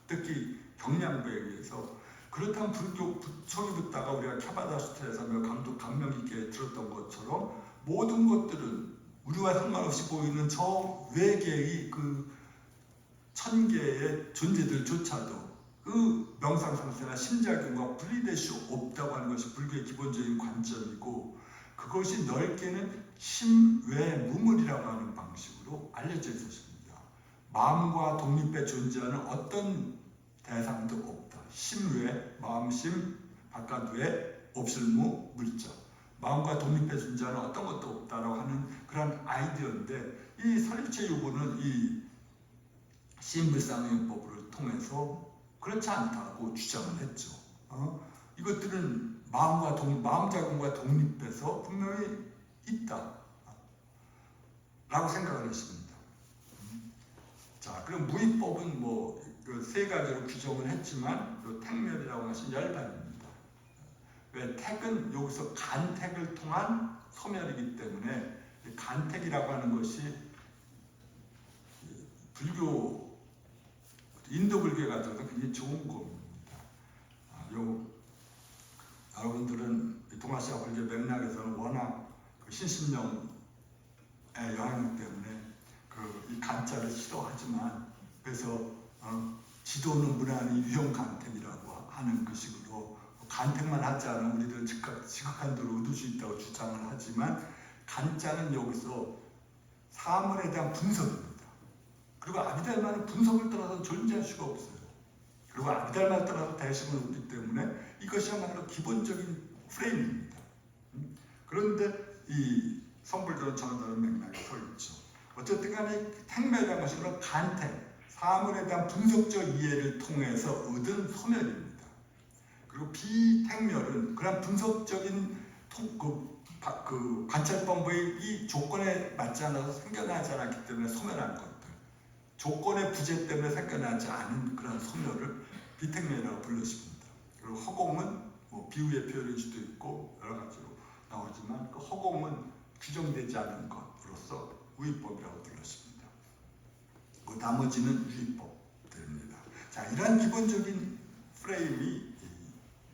Speaker 2: 특히 경량부에 의해서. 그렇다면 초기 붓다가 우리가 캬바다수타에서 감명 깊게 들었던 것처럼 모든 것들은 우리와 상관없이 보이는 저 외계의 그 천개의 존재들조차도 그 명상 상태나 심작용과 분리될 수 없다고 하는 것이 불교의 기본적인 관점이고, 그것이 넓게는 심외무물이라고 하는 방식으로 알려져 있었습니다. 마음과 독립해 존재하는 어떤 대상도 없다. 심외, 마음심, 바깥외, 없을무, 물자. 마음과 독립해 존재하는 어떤 것도 없다라고 하는 그런 아이디어인데, 이 설립체유보는 이 신불상용법을 통해서 그렇지 않다고 주장을 했죠. 이것들은 마음작용과 독립해서 분명히 있다 라고 생각을 했습니다. 자, 그럼 무의법은 뭐 세 가지로 규정을 했지만 택멸이라고 하신 열반입니다. 왜 택은 여기서 간택을 통한 소멸이기 때문에, 간택이라고 하는 것이 불교, 인도 불교에 가서도 굉장히 좋은 겁니다. 여러분들은 동아시아 불교 맥락에서는 워낙 신신령의 영향 때문에 이 간자를 싫어하지만, 그래서 지도는 무난히 유형 간택이라고 하는 그 식으로 간택만 하지 않으면 우리들은 지극한 도를 얻을 수 있다고 주장을 하지만, 간자는 여기서 사물에 대한 분석입니다. 그리고 아비달마는 분석을 떠나서 존재할 수가 없어요. 그리고 아비달마를 떠나서 대심은 없기 때문에 이것이야말로 기본적인 프레임입니다. 그런데 이 성불교는 전혀 다른 맥락에 서 있죠. 어쨌든 간에 택멸이라는 것은 그런 간택, 사물에 대한 분석적 이해를 통해서 얻은 소멸입니다. 그리고 비택멸은 그런 분석적인 관찰법의 이 조건에 맞지 않아서 생겨나지 않았기 때문에 소멸한 것들, 조건의 부재 때문에 생겨나지 않은 그런 소멸을 비택멸이라고 불렀습니다. 그리고 허공은 뭐 비유의 표현일 수도 있고 여러 가지로 나오지만, 그 허공은 규정되지 않은 것으로서 우의법이라고 불렀습니다. 그 나머지는 유의법들입니다. 자, 이러한 기본적인 프레임이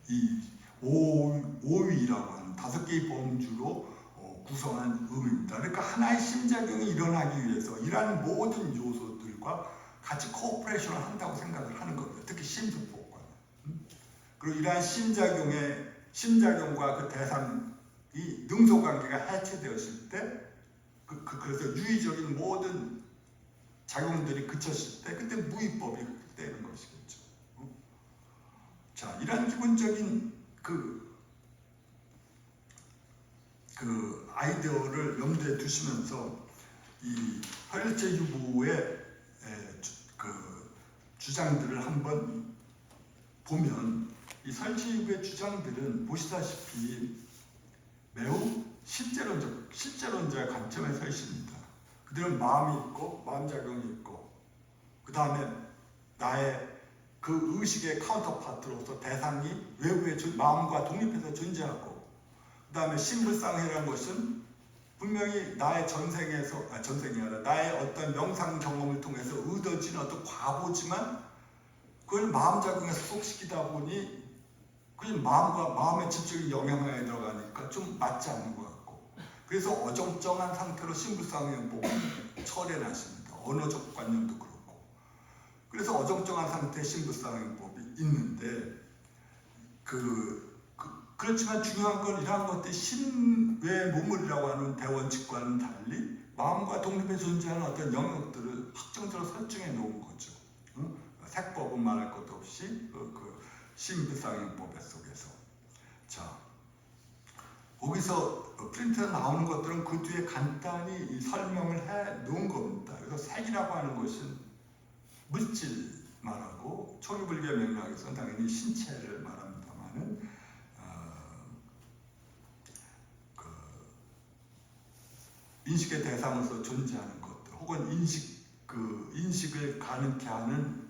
Speaker 2: 이 오위라고 하는 5개의 범주로 구성한 의미입니다. 그러니까 하나의 심작용이 일어나기 위해서 이러한 모든 요소들과 같이 코오퍼레이션을 한다고 생각을 하는 겁니다. 특히 심수법과. 그리고 이러한 심작용과 그 대상이 능소관계가 해체되었을 때, 그래서 유의적인 모든 작용들이 그쳤을 때, 그때 무의법이 되는 것이겠죠. 자, 이러한 기본적인 그 아이디어를 염두에 두시면서 이 혈일제유보의 주장들을 한번 보면, 이 설치유보의 주장들은 보시다시피 매우 실제론자의 관점에 서 있습니다. 그들은 마음이 있고 마음작용이 있고, 그 다음에 나의 그 의식의 카운터파트로서 대상이 외부의 마음과 독립해서 존재하고, 그 다음에 신불상회라는 것은 분명히 나의 전생이 아니라 나의 어떤 명상 경험을 통해서 얻어진 어떤 과보지만, 그걸 마음작용에 소속시키다 보니 그냥 마음의 질적인 영향에 들어가니까 좀 맞지 않는 것 같고, 그래서 어정쩡한 상태로 신불상회법을 철회하십니다. 언어적 관념도 그렇고. 그래서 어정쩡한 상태의 신불상회법이 있는데, 그렇지만 중요한 건 이러한 것들이 신외무물이라고 하는 대원칙과는 달리 마음과 독립에 존재하는 어떤 영역들을 확정적으로 설정해 놓은 거죠. 색법은 말할 것도 없이 신불상회법 속에서. 자, 거기서 프린트에 나오는 것들은 그 뒤에 간단히 설명을 해 놓은 겁니다. 그래서 색이라고 하는 것은 물질 말하고, 초기불교 맥락에서는 당연히 신체를 말합니다만은, 인식의 대상으로서 존재하는 것들, 혹은 인식을 가능케 하는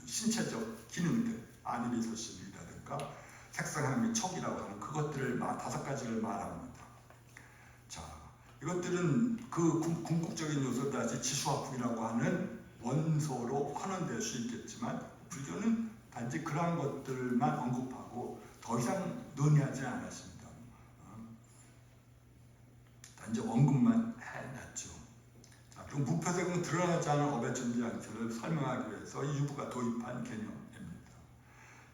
Speaker 2: 신체적 기능들, 아니비소심이라든가 색상함 및 촉이라고 하는 그것들을 5가지를 말합니다. 자, 이것들은 그 궁극적인 요소다지 지수화풍이라고 하는 원소로 환원될 수 있겠지만, 불교는 단지 그러한 것들만 언급하고 더 이상 논의하지 않았습니다. 단지 언급만 해놨죠. 자, 그리고 무표색은 드러나지 않은 업의 존재 양태를 설명하기 위해서 이 유부가 도입한 개념입니다.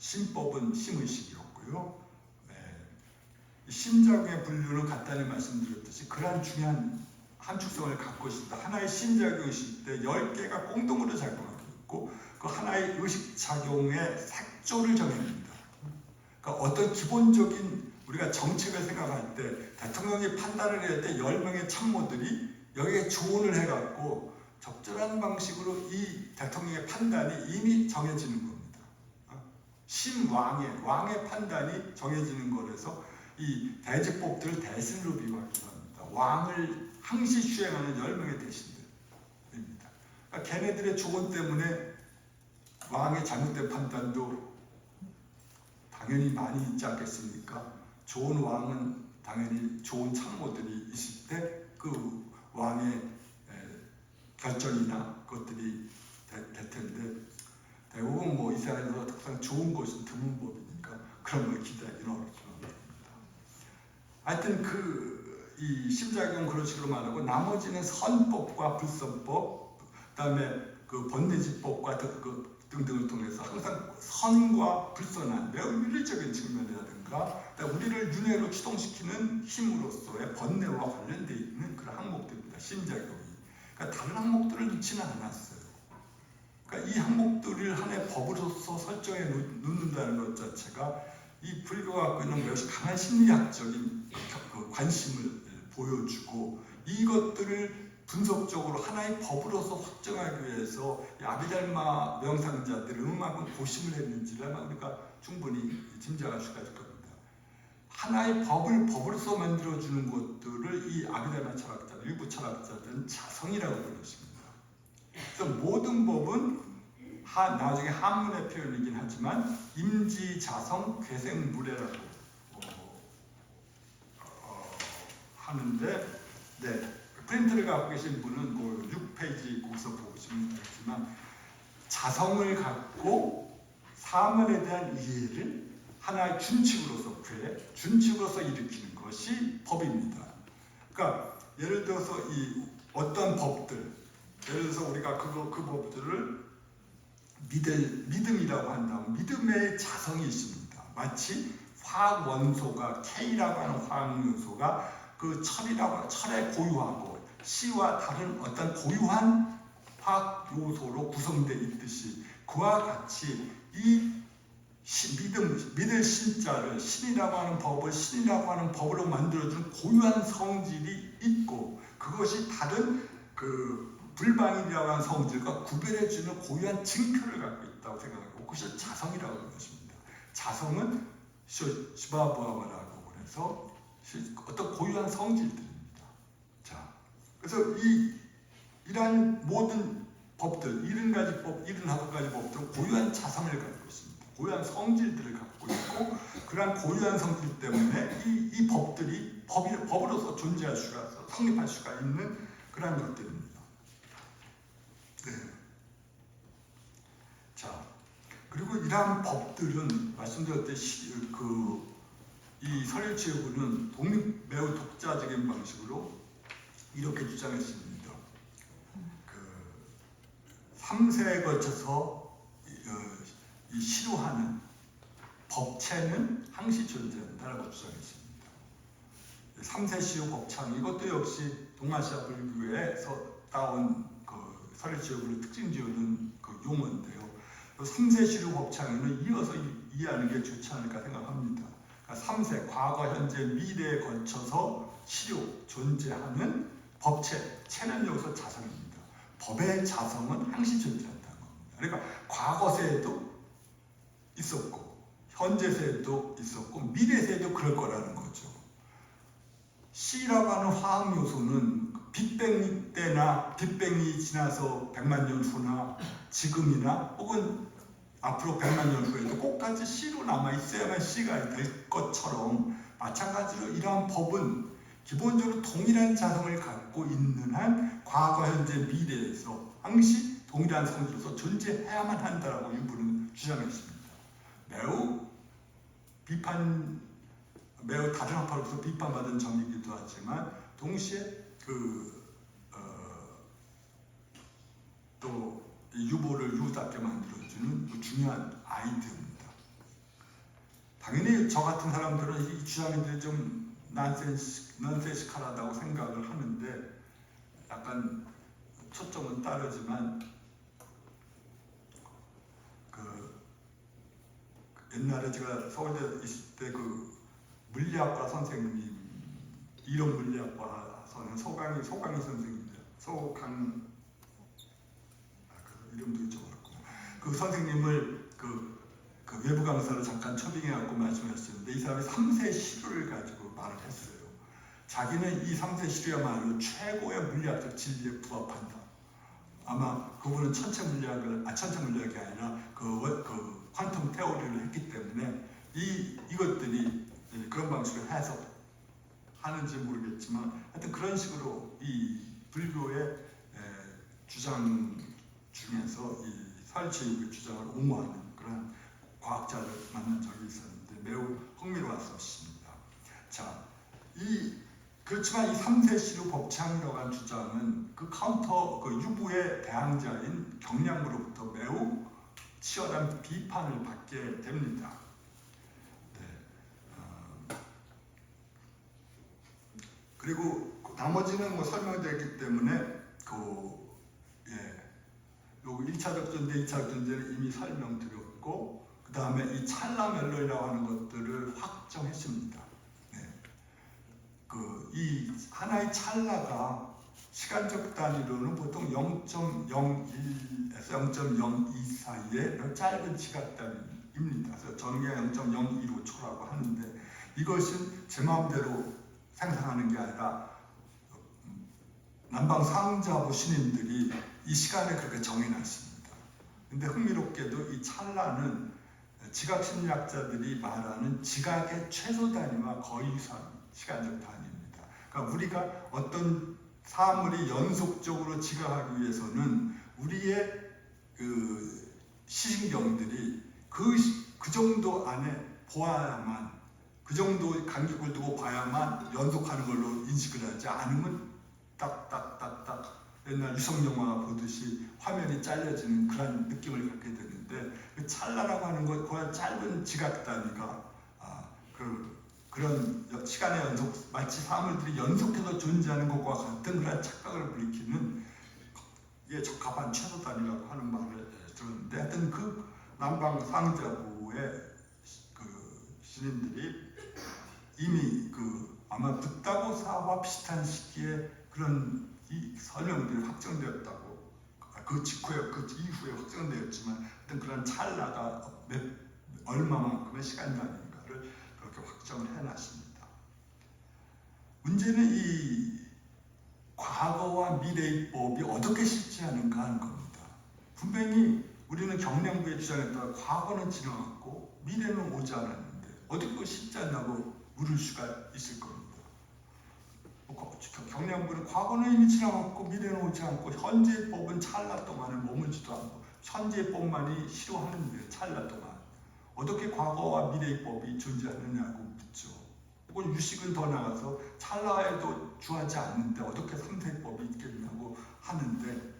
Speaker 2: 신법은 심의식이었고요. 심작용의 분류는 간단히 말씀드렸듯이 그러한 중요한 함축성을 갖고 있습니다. 하나의 심작용이 있을 때 10개가 공동으로 작용하고 있고 그 하나의 의식작용의 색조를 정해냅니다. 그러니까 어떤 기본적인 우리가 정책을 생각할 때 대통령이 판단을 해야 때 10명의 참모들이 여기에 조언을 해갖고 적절한 방식으로 이 대통령의 판단이 이미 정해지는 겁니다. 왕의 판단이 정해지는 거라서 이 대지법들을 대신으로 비유하기도 합니다. 왕을 항시 수행하는 10명의 대신들입니다. 그러니까 걔네들의 조언 때문에 왕의 잘못된 판단도 당연히 많이 있지 않겠습니까? 좋은 왕은 당연히 좋은 참모들이 있을 때 그 왕의 결정이나 그것들이 될 텐데 대부분 뭐 이스라엘에서 특성 좋은 것은 드문 법이니까 그런 걸 기대하기는 어렵습니다. 하여튼 이 심작용 그런 식으로 말하고 나머지는 선법과 불선법, 그다음에 그 번뇌지법과 등등을 통해서 항상 선과 불선한 매우 윤리적인 측면이라든가 우리를 윤회로 추동시키는 힘으로서의 번뇌와 관련되어 있는 그런 항목들입니다. 심작용이. 그러니까 다른 항목들을 넣지는 않았어요. 그러니까 이 항목들을 하나의 법으로서 설정해 놓는다는 것 자체가 이 불교가 갖고 있는 매우 강한 심리학적인 관심을 보여주고 이것들을 분석적으로 하나의 법으로서 확정하기 위해서 아비달마 명상자들이 얼마큼 고심을 했는지를 아마 우리가 충분히 짐작할 수가 있을 겁니다. 하나의 법으로서 만들어주는 것들을 이 아비달마 철학자들, 일부 철학자들은 자성이라고 부르십니다. 그래서 모든 법은 나중에 한문의 표현이긴 하지만 임지자성 괴생무례라고 하는데 프린트를 갖고 계신 분은 그 6페이지 거기서 보시면 되겠지만 자성을 갖고 사물에 대한 이해를 하나의 준칙으로서 준칙으로서 일으키는 것이 법입니다. 그러니까 예를 들어서 이 어떤 법들, 예를 들어서 우리가 그 법들을 믿음이라고 한다면 믿음의 자성이 있습니다. 마치 화학 원소가 K라고 하는 화학 요소가 그 철에 고유하고 C와 다른 어떤 고유한 화학 요소로 구성되어 있듯이 그와 같이 이 믿을 신자를 신이라고 하는 법으로 만들어준 고유한 성질이 있고 그것이 다른 그 불방이라고 하는 성질과 구별해주는 고유한 징표를 갖고 있다고 생각하고 그것이 자성이라고 하는 것입니다. 자성은 시바부아바라고 그래서 어떤 고유한 성질들입니다. 자, 그래서 이러한 모든 법들, 70가지 75가지 법들은 고유한 자성을 갖고 있습니다. 고유한 성질들을 갖고 있고 그러한 고유한 성질 때문에 이 법들이 법으로서 존재할 수가 성립할 수가 있는 그러한 것들입니다. 네. 자, 그리고 이러한 법들은 말씀드렸듯이 이 설일체육은 매우 독자적인 방식으로 이렇게 주장했습니다. 3세에 걸쳐서 시로하는 법체는 항시 존재한다라고 주장했습니다. 3세 시로 법창 이것도 역시 동아시아 불교에서 따온 설일체육을 특징 지어준 용어인데요. 3세 시로 법창에는 이어서 이해하는 게 좋지 않을까 생각합니다. 그러니까 3세, 과거, 현재, 미래에 걸쳐서 시로 존재하는 법체, 체는 여기서 자성입니다. 법의 자성은 항시 존재한다는 겁니다. 그러니까 과거세에도 있었고 현재세에도 있었고 미래세에도 그럴 거라는 거죠. C라고 하는 화학 요소는 빅뱅 때나 빅뱅이 지나서 100만 년 후나 지금이나 혹은 앞으로 100만 년 후에도 꼭같이 C로 남아있어야만 C가 될 것처럼 마찬가지로 이러한 법은 기본적으로 동일한 자성을 갖고 있는 한 과거, 현재, 미래에서 항시 동일한 성질로서 존재해야만 한다라고 일부는 주장했습니다. 매우 다른 학파로서 비판받은 점이기도 하지만 동시에 또 유보를 유답게 만들어주는 중요한 아이디어입니다. 분명히 저 같은 사람들은 이 주장들이 좀 넌센시칼하다고 생각을 하는데 약간 초점은 다르지만 그 옛날에 제가 서울대 있을 때 그 물리학과 선생님 이론 물리학과서는 소강이 선생님이죠. 그 이름도 잊어버렸고 그 선생님을 그 외부 강사를 잠깐 초빙해갖고 말씀하셨는데 이 사람이 3세 시류를 가지고 말을 했어요. 자기는 이 3세 시류야말로 최고의 물리학적 진리에 부합한다. 아마 그분은 천체 물리학이 아니라 그 퀀텀 테오리를 했기 때문에 이것들이 그런 방식으로 해석하는지 모르겠지만 하여튼 그런 식으로 이 불교의 주장 중에서 이 사일체육의 주장을 옹호하는 그런 과학자를 만난 적이 있었는데 매우 흥미로웠습니다. 자, 그렇지만 이 3세 시류 법창이라고 한 주장은 그 유부의 대항자인 경량으로부터 매우 치열한 비판을 받게 됩니다. 네. 그리고 나머지는 뭐 설명되었기 때문에 요거 1차적 존재, 2차적 존재를 이미 설명드렸고 그 다음에 이 찰나 멜로이라고 하는 것들을 확정했습니다. 이 하나의 찰나가 시간적 단위로는 보통 0.01에서 0.02 사이의 짧은 지각 단위입니다. 그래서 전기가 0.015초라고 하는데 이것은 제 마음대로 생산하는 게 아니라 남방 상자부 신인들이 이 시간을 그렇게 정해놨습니다. 근데 흥미롭게도 이 찰나는 지각 심리학자들이 말하는 지각의 최소 단위와 거의 유사한 시간적 단위입니다. 그러니까 우리가 어떤 사물이 연속적으로 지각하기 위해서는 우리의 그 시신경들이 그 정도 안에 보아야만, 그 정도 간격을 두고 봐야만 연속하는 걸로 인식을 하지 않으면 딱딱딱딱 옛날 유성영화 보듯이 화면이 잘려지는 그런 느낌을 갖게 되는데 그 찰나라고 하는 것, 그 짧은 지각 단위가 그런 시간의 연속, 마치 사물들이 연속해서 존재하는 것과 같은 그런 착각을 불리키는 이게 적합한 최소 단위라고 하는 말을 들었는데 하여튼 그 남방 상자부의 그 신인들이 이미 아마 붓다고사와 비슷한 시기에 그런 이 설명들이 확정되었다고 그 이후에 확정되었지만 하여튼 그런 찰나가 얼마만큼의 시간 단위인가를 그렇게 확정을 해놨습니다. 문제는 이 과거와 미래의 법이 어떻게 실제하는가 하는 겁니다. 분명히 우리는 경량부의 주장에 따라 과거는 지나갔고 미래는 오지 않았는데 어떻게 그걸 실제한다고 물을 수가 있을 겁니다. 경량부는 과거는 이미 지나갔고 미래는 오지 않고 현재의 법은 찰나 동안을 머물지도 않고 현재의 법만이 실효하는데 찰나 동안 어떻게 과거와 미래의 법이 존재하느냐고 묻죠. 혹은 유식은 더 나가서 찰나에도 주하지 않는데 어떻게 3세의 법이 있겠냐고 하는데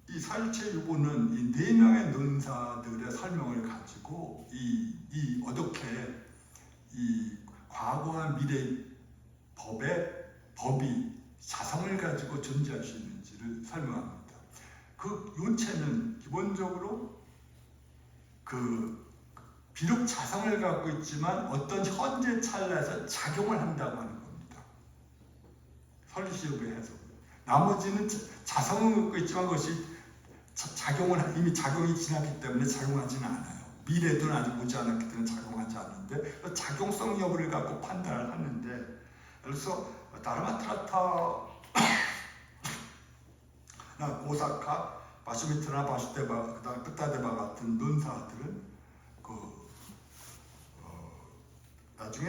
Speaker 2: 이 사일체 유보는 이 4명의 논사들의 설명을 가지고 어떻게 이 과거와 미래의 법이 자성을 가지고 존재할 수 있는지를 설명합니다. 그 요체는 기본적으로 비록 자성을 갖고 있지만 어떤 현재 찰나에서 작용을 한다고 하는 겁니다. 설리시오의 해석. 나머지는 자성을 갖고 있지만 그것이 이미 작용이 지났기 때문에 작용하지는 않아요. 미래도 아직 오지 않았기 때문에 작용하지 않는데 작용성 여부를 갖고 판단을 하는데 그래서 다르마트라타나 고사카, 바슈미트나 바슈데바, 그다음 끄타데바 같은 논사들은 나중에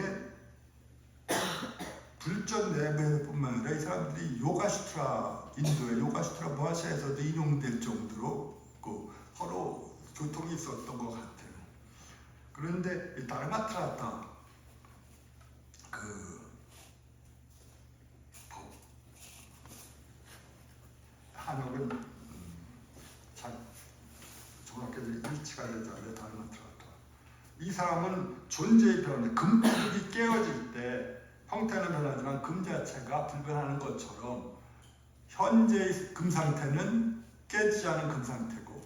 Speaker 2: 불전 내부뿐만 아니라 이 사람들이 인도의 요가슈트라 모아시아에서도 인용될 정도로 서로 교통이 있었던 것 같아요. 그런데 이 다르마트라타 한옥은 정확히 일치가 되지 않는데 다르마트라타 이 사람은 존재의 변화, 금구름이 깨어질 때 형태는 변하지만 금 자체가 불변하는 것처럼 현재의 금 상태는 깨지지 않은 금 상태고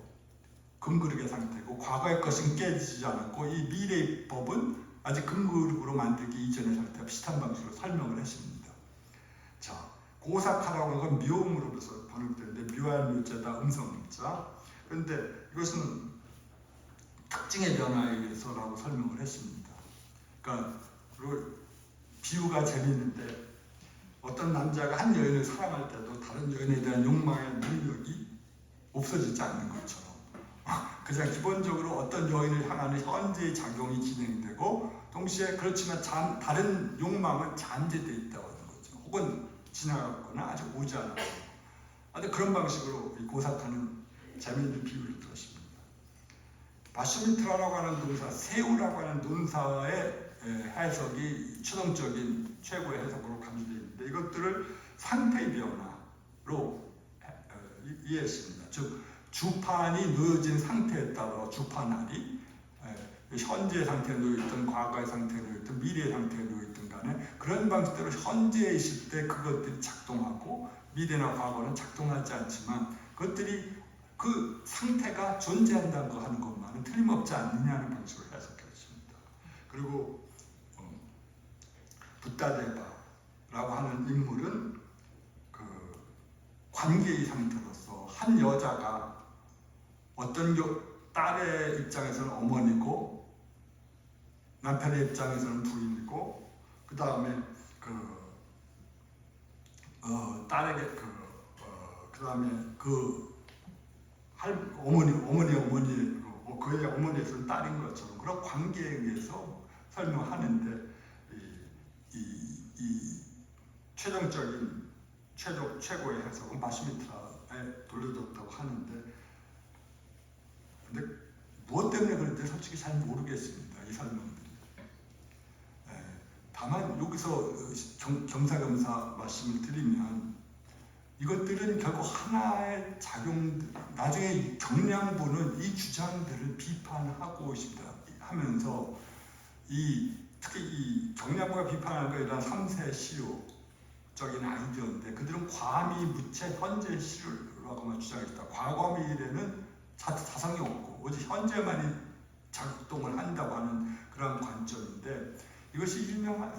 Speaker 2: 금그릇의 상태고 과거의 것은 깨지지 않았고 이 미래의 법은 아직 금그릇으로 만들기 이전의 상태와 비슷한 방식으로 설명을 했습니다. 자, 고사카라고 하는 건 묘음으로서 번역되는데 묘한 묘자다 음성자. 그런데 이것은 특징의 변화에 의해서라고 설명을 했습니다. 그러니까 비유가 재미있는데 어떤 남자가 한 여인을 사랑할 때도 다른 여인에 대한 욕망의 능력이 없어지지 않는 것처럼 그냥 기본적으로 어떤 여인을 향하는 현재의 작용이 진행되고 동시에 그렇지만 다른 욕망은 잠재되어 있다고 하는 거죠. 혹은 지나갔거나 아직 오지 않았고 아주 그런 방식으로 고사카는 재미있는 비유를 들었습니다. 바슈미트라라고 하는 동사, 세우라고 하는 논사의 해석이 최종적인 최고의 해석으로 간주되어 있는데 이것들을 상태의 변화로 이해했습니다. 즉 주판이 놓여진 상태에 따라 주판알이 현재의 상태에 놓여있든 과거의 상태에 놓여있든 미래의 상태에 놓여있든 간에 그런 방식대로 현재에 있을 때 그것들이 작동하고 미래나 과거는 작동하지 않지만 그것들이 그 상태가 존재한다는 거 하는 것만은 틀림없지 않느냐는 방식으로 해석했습니다. 그리고 붓다데바라고 하는 인물은 그 관계의 상태로서 한 여자가 어떤 딸의 입장에서는 어머니고 남편의 입장에서는 부인이고 그 다음에 딸에게 그 다음에 그의 어머니에서는 딸인 것처럼 그런 관계에 의해서 설명하는데 이 최종적인 최고의 해석은 바슈미트라에 돌려졌다고 하는데 근데 무엇 때문에 그런지 솔직히 잘 모르겠습니다. 이 설명들이. 다만 여기서 겸사겸사 말씀을 드리면 이것들은 결국 하나의 작용들, 나중에 경량부는 이 주장들을 비판하고 싶다 하면서 특히 이 경량부가 비판하는 것에 대한 3세 시효적인 아이디어인데 그들은 과미, 무체, 현재 시효라고만 주장했다. 과거 미래는 자성이 없고 오직 현재만이 작동을 한다고 하는 그런 관점인데 이것이 유명한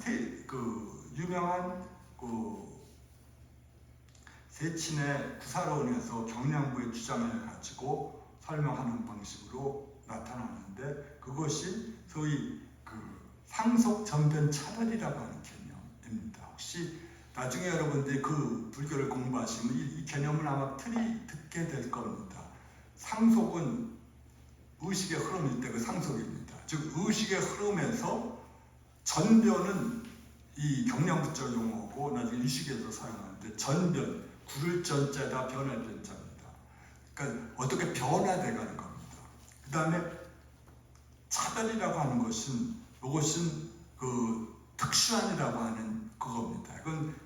Speaker 2: 세친의 구사론에서 경량부의 주장을 가지고 설명하는 방식으로 나타나는데 그것이 소위 상속 전변 차별이라고 하는 개념입니다. 혹시 나중에 여러분들이 그 불교를 공부하시면 이 개념을 아마 듣게 될 겁니다. 상속은 의식의 흐름일 때 그 상속입니다. 즉 의식의 흐름에서 전변은 이 경량부적 용어고 나중에 유식에도 사용하는데 전변, 구를 전자다 변할 변자입니다. 그러니까 어떻게 변화돼가는 겁니다. 그 다음에 차별이라고 하는 것은 이것은 특수한이라고 하는 그겁니다.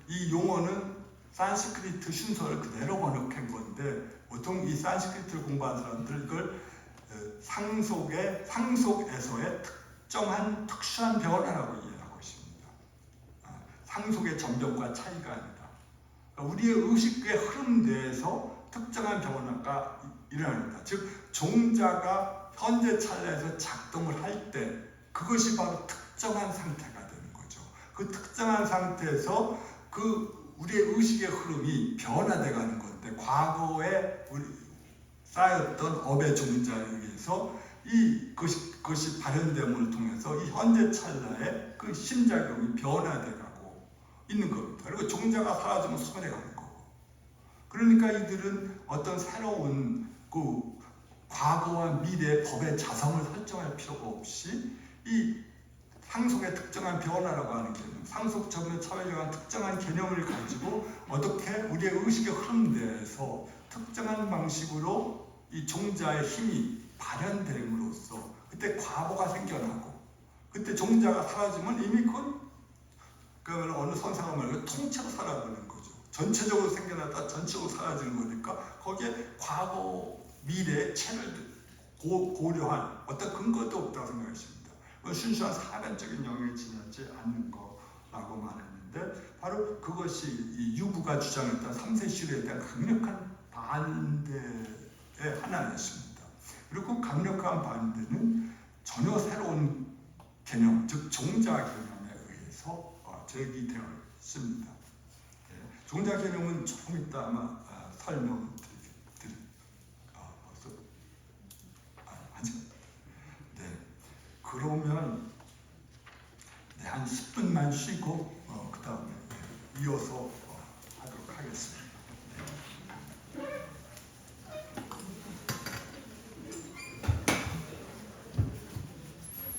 Speaker 2: 이 용어는 산스크리트 순서를 그대로 번역한 건데 보통 이 산스크리트를 공부하는 사람들은 이걸 상속에서의 특정한 특수한 변화라고 이해하고 있습니다. 상속의 전변과 차이가 아니라 우리의 의식의 흐름 내에서 특정한 변화가 일어납니다. 즉 종자가 현재 찰나에서 작동을 할 때 그것이 바로 특정한 상태가 되는 거죠. 그 특정한 상태에서 우리의 의식의 흐름이 변화돼가는 건데 과거에 쌓였던 업의 종자에 의해서 그것이 발현됨을 통해서 이 현재 찰나에 그 심작용이 변화돼가고 있는 겁니다. 그리고 종자가 사라지면 소멸해가는 거고. 그러니까 이들은 어떤 새로운 과거와 미래의 법의 자성을 설정할 필요가 없이 이 상속의 특정한 변화라고 하는 개념, 상속 전면 차별적인 특정한 개념을 가지고 어떻게 우리의 의식의 흐름 내에서 특정한 방식으로 이 종자의 힘이 발현됨으로써 그때 과거가 생겨나고 그때 종자가 사라지면 이미 그건 어느 선상을 말고 통째로 사라지는 거죠. 전체적으로 생겨났다 전체적으로 사라지는 거니까 거기에 과거, 미래의 체를 고려한 어떤 근거도 없다고 생각했습니다. 순수한 사변적인 영역에 지나지 않는 거라고 말했는데 바로 그것이 이 유부가 주장했던 3세 시대에 대한 강력한 반대의 하나였습니다. 그리고 강력한 반대는 전혀 새로운 개념, 즉 종자 개념에 의해서 제기되어 있습니다. 종자 개념은 조금 이따 아마 설명을 아직. 네. 그러면 한 10분만 쉬고 그 다음에 이어서